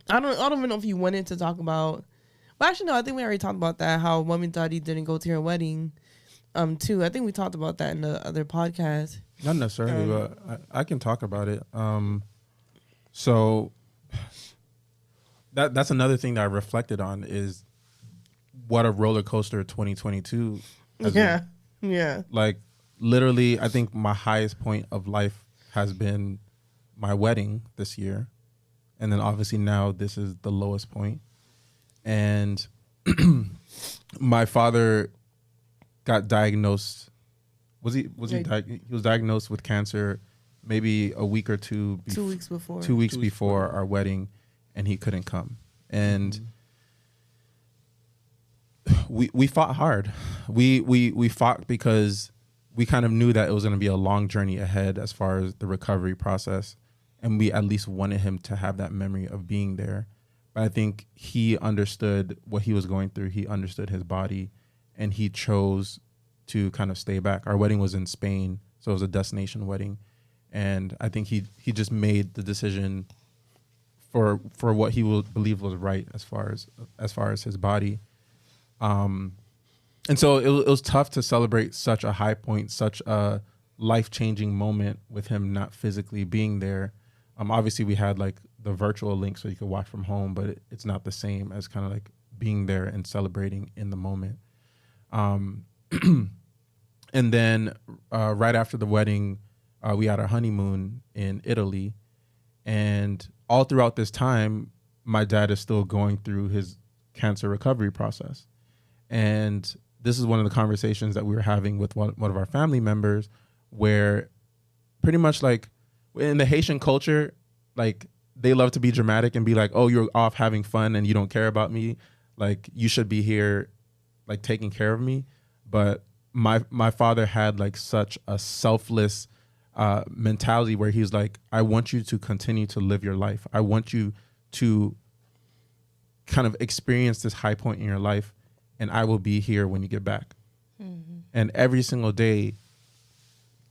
I don't even know if you wanted to talk about, well, actually, no, I think we already talked about that, how mommy and daddy didn't go to your wedding, too. I think we talked about that in the other podcast. Not necessarily, but I can talk about it. So that's another thing that I reflected on, is what a roller coaster 2022 has been. Yeah. Like literally, I think my highest point of life has been my wedding this year. And then obviously now this is the lowest point. And my father got diagnosed. He was diagnosed with cancer maybe a week or two. 2 weeks before. 2 weeks before our wedding, and he couldn't come. And we fought hard. We fought because we kind of knew that it was going to be a long journey ahead as far as the recovery process, and we at least wanted him to have that memory of being there. But I think he understood what he was going through. He understood his body, and he chose to kind of stay back. Our wedding was in Spain, so it was a destination wedding, and I think he just made the decision for what he will believe was right as far as his body. And so it was tough to celebrate such a high point, such a life-changing moment with him not physically being there. Obviously we had like the virtual link so you could watch from home, but it's not the same as kind of like being there and celebrating in the moment. And then right after the wedding, we had our honeymoon in Italy. And all throughout this time, my dad is still going through his cancer recovery process. And this is one of the conversations that we were having with one of our family members, where pretty much like in the Haitian culture, like they love to be dramatic and be like, oh, you're off having fun and you don't care about me. Like you should be here like taking care of me. But my father had like such a selfless mentality where he's like, I want you to continue to live your life. I want you to kind of experience this high point in your life, and I will be here when you get back. Mm-hmm. And every single day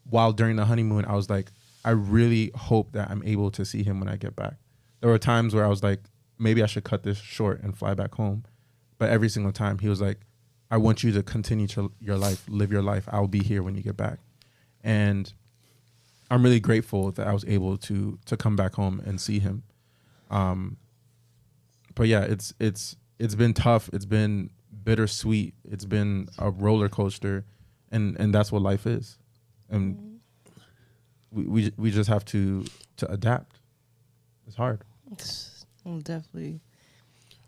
while during the honeymoon, I was like, I really hope that I'm able to see him when I get back. There were times where I was like, maybe I should cut this short and fly back home. But every single time he was like, I want you to continue to your life, live your life. I'll be here when you get back. And I'm really grateful that I was able to come back home and see him. But yeah, it's been tough. It's been bittersweet. It's been a roller coaster, and that's what life is. And we just have to adapt. It's hard. I'm definitely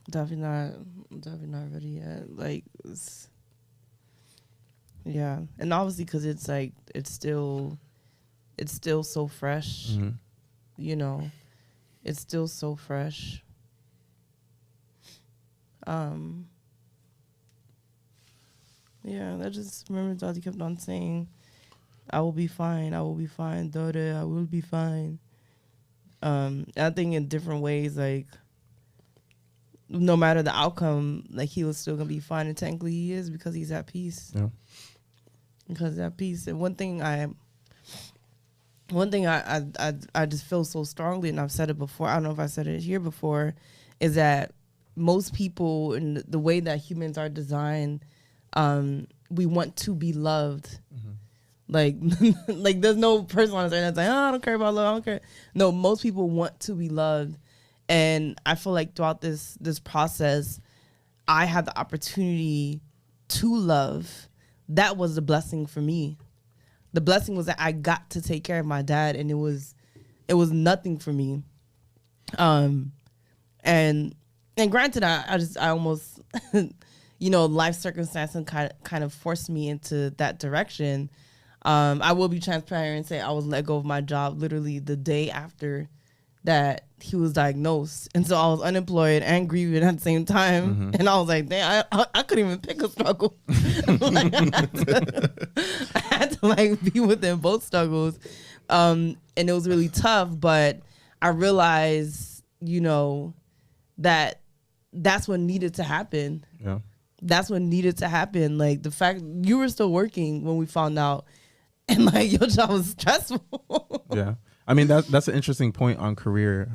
not ready yet. Like, yeah, and obviously because it's like it's still so fresh. Mm-hmm. You know, it's still so fresh. Yeah, I just remember Daddy kept on saying, I will be fine, daughter, I will be fine. I think in different ways, like, no matter the outcome, like, he was still gonna be fine, and technically he is, because he's at peace. Yeah. Because he's at peace. And one thing I just feel so strongly, and I've said it before, I don't know if I said it here before, is that most people, in the way that humans are designed, we want to be loved. Mm-hmm. Like there's no person on this earth that's like, oh, I don't care about love, I don't care. No, most people want to be loved. And I feel like throughout this process, I had the opportunity to love. That was the blessing for me. The blessing was that I got to take care of my dad, and it was nothing for me. And granted, I almost, life circumstances kind of forced me into that direction. I will be transparent and say I was let go of my job literally the day after that he was diagnosed. And so I was unemployed and grieving at the same time. Mm-hmm. And I was like, damn, I couldn't even pick a struggle. Like, I had to like be within both struggles. And it was really tough, but I realized, that that's what needed to happen. Yeah. That's what needed to happen. Like, the fact you were still working when we found out, and like your job was stressful. Yeah. I mean, that's an interesting point on career.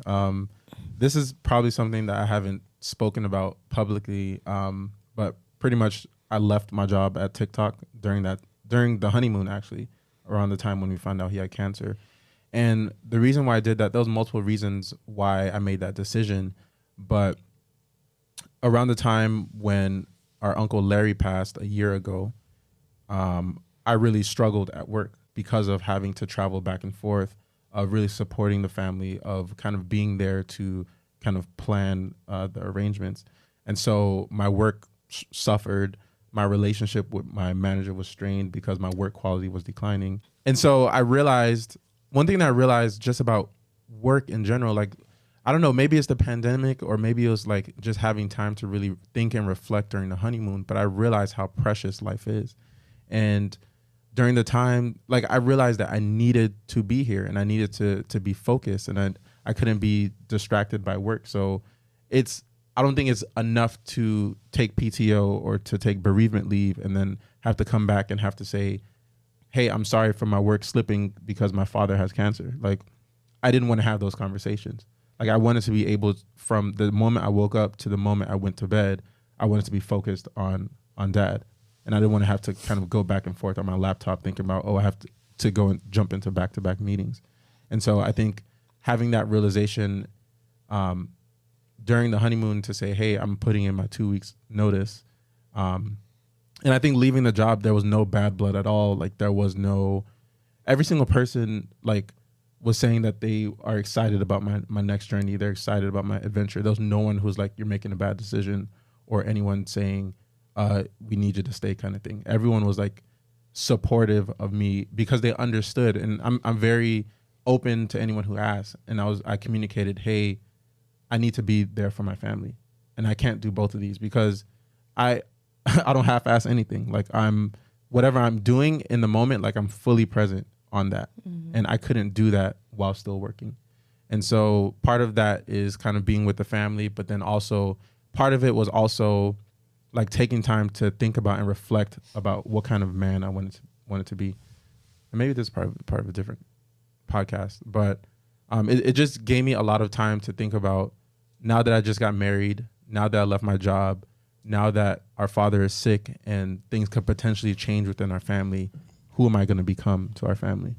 This is probably something that I haven't spoken about publicly, but pretty much I left my job at TikTok during the honeymoon, actually, around the time when we found out he had cancer. And the reason why I did that, there was multiple reasons why I made that decision. But around the time when our Uncle Larry passed a year ago, I really struggled at work because of having to travel back and forth, of really supporting the family, of kind of being there to kind of plan the arrangements. And so my work suffered. My relationship with my manager was strained because my work quality was declining. And so one thing that I realized just about work in general, like, I don't know, maybe it's the pandemic, or maybe it was like just having time to really think and reflect during the honeymoon, but I realized how precious life is. And during the time, like, I realized that I needed to be here and I needed to be focused, and I couldn't be distracted by work. So I don't think it's enough to take PTO or to take bereavement leave and then have to come back and have to say, hey, I'm sorry for my work slipping because my father has cancer. Like, I didn't want to have those conversations. Like, I wanted to be able, from the moment I woke up to the moment I went to bed, I wanted to be focused on dad. And I didn't want to have to kind of go back and forth on my laptop thinking about, I have to go and jump into back-to-back meetings. And so I think having that realization during the honeymoon to say, hey, I'm putting in my 2 weeks notice. And I think leaving the job, there was no bad blood at all. Like, there was every single person, like, was saying that they are excited about my next journey. They're excited about my adventure. There was no one who's like, you're making a bad decision, or anyone saying, we need you to stay kind of thing. Everyone was like supportive of me because they understood, and I'm very open to anyone who asks. And I communicated, hey, I need to be there for my family, and I can't do both of these because I don't half-ass anything. Like whatever I'm doing in the moment, like I'm fully present on that, and I couldn't do that while still working. And so part of that is kind of being with the family, but then also part of it was also like taking time to think about and reflect about what kind of man I wanted to be. And maybe this is part of a different podcast, but it just gave me a lot of time to think about, now that I just got married, now that I left my job, now that our father is sick and things could potentially change within our family, who am I going to become to our family?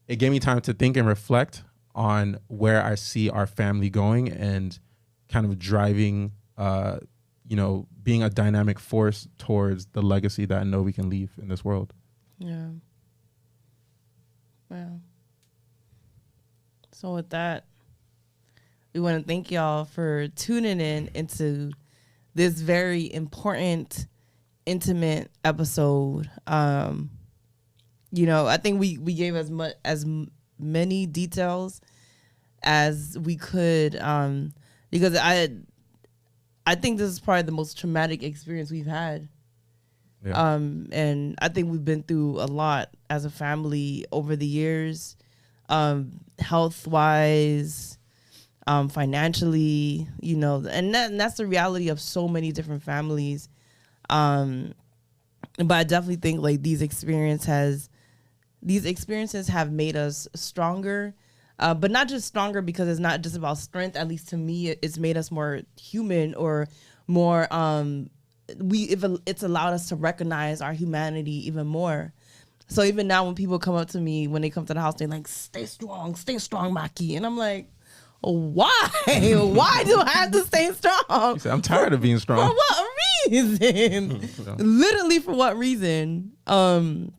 It gave me time to think and reflect on where I see our family going and kind of driving, being a dynamic force towards the legacy that I know we can leave in this world. Yeah. Wow. So with that, we want to thank y'all for tuning in into this very important, intimate episode. I think we gave as many details as we could, because I think this is probably the most traumatic experience we've had. Yeah. And I think we've been through a lot as a family over the years, health wise, financially, and that's the reality of so many different families. But I definitely think like these experiences have made us stronger, but not just stronger because it's not just about strength. At least to me, it's made us more human, or more, it's allowed us to recognize our humanity even more. So even now when people come up to me, when they come to the house, they're like, stay strong, Maki. And I'm like, why? Why do I have to stay strong? He said, I'm tired of being strong. For what reason? Literally for what reason? And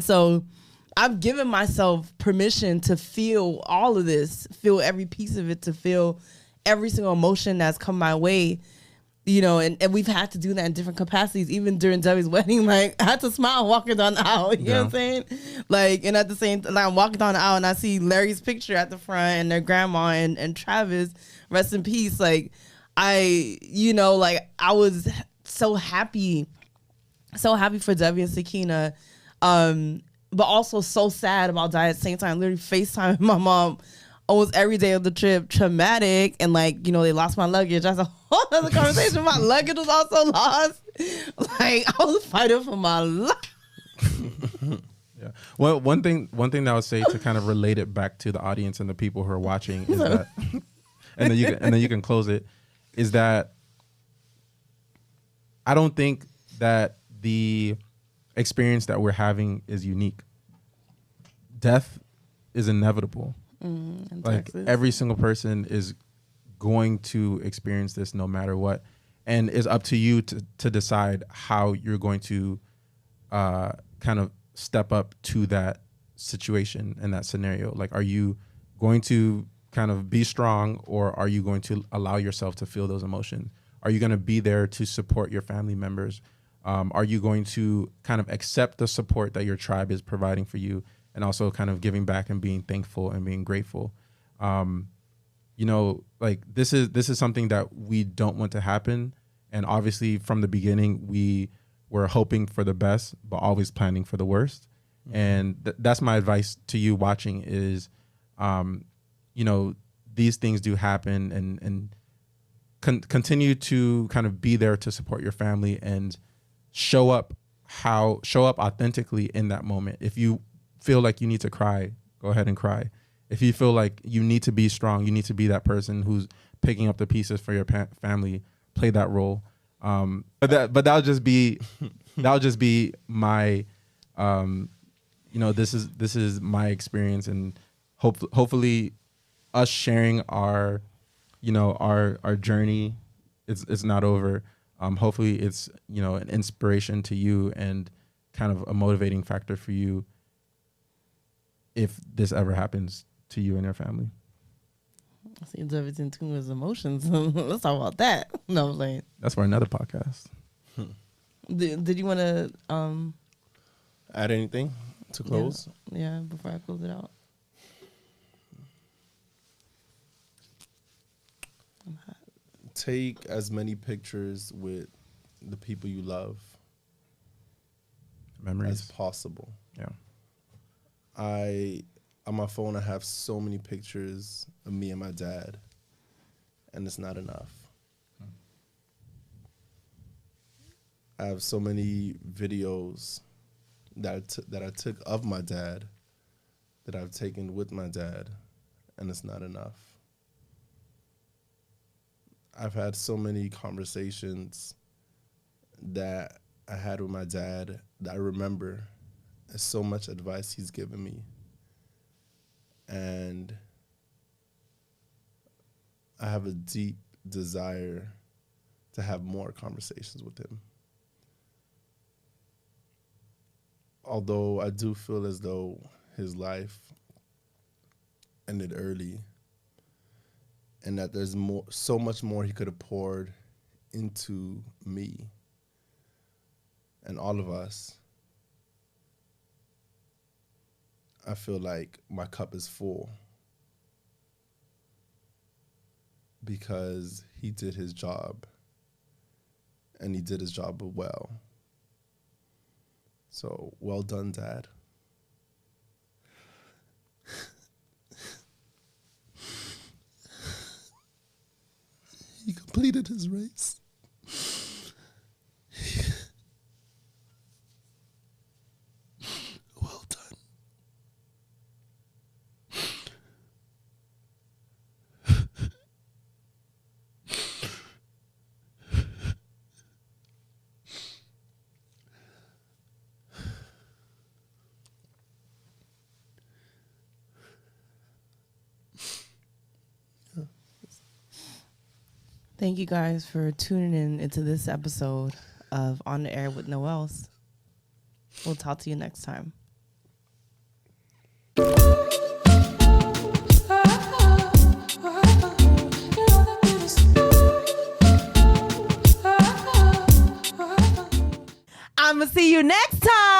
so I've given myself permission to feel all of this, feel every piece of it, to feel every single emotion that's come my way. And we've had to do that in different capacities. Even during Debbie's wedding, like, I had to smile walking down the aisle. You know what I'm saying? Like, and at the same time, like, I'm walking down the aisle and I see Larry's picture at the front and their grandma and Travis, rest in peace. Like, I was so happy for Debbie and Sakina, but also so sad about Di at the same time. Literally FaceTime my mom almost every day of the trip, traumatic, and they lost my luggage. That's a whole other conversation. My luggage was also lost. Like, I was fighting for my life. Yeah. Well, one thing that I would say to kind of relate it back to the audience and the people who are watching is that, and then you can close it, is that I don't think that the experience that we're having is unique. Death is inevitable. Like Texas. Every single person is going to experience this no matter what, and it's up to you to decide how you're going to kind of step up to that situation and that scenario. Like, are you going to kind of be strong, or are you going to allow yourself to feel those emotions? Are you going to be there to support your family members? Are you going to kind of accept the support that your tribe is providing for you, and also kind of giving back and being thankful and being grateful? Like, this is something that we don't want to happen. And obviously from the beginning, we were hoping for the best, but always planning for the worst. Mm-hmm. And that's my advice to you watching is, these things do happen, and continue to kind of be there to support your family and show up authentically in that moment. If you feel like you need to cry, go ahead and cry. If you feel like you need to be strong, you need to be that person who's picking up the pieces for your family, play that role. But that'll just be my, this is my experience, and hopefully us sharing our journey, it's not over. Hopefully it's, an inspiration to you and kind of a motivating factor for you if this ever happens to you and your family. I see David's in tune with his emotions. Let's talk about that. No, I'm saying. That's for another podcast. Did you want to Add anything to close? Yeah, before I close it out. Take as many pictures with the people you love Memories. as possible. Yeah. On my phone, I have so many pictures of me and my dad, and it's not enough. I have so many videos that I took of my dad, that I've taken with my dad, and it's not enough. I've had so many conversations that I had with my dad that I remember. There's so much advice he's given me. And I have a deep desire to have more conversations with him. Although I do feel as though his life ended early, and that there's so much more he could have poured into me and all of us. I feel like my cup is full because he did his job, and he did his job well. So, well done, Dad. He completed his race. Well done. Thank you guys for tuning in into this episode of On the Air with Noels. We'll talk to you next time. I'ma see you next time.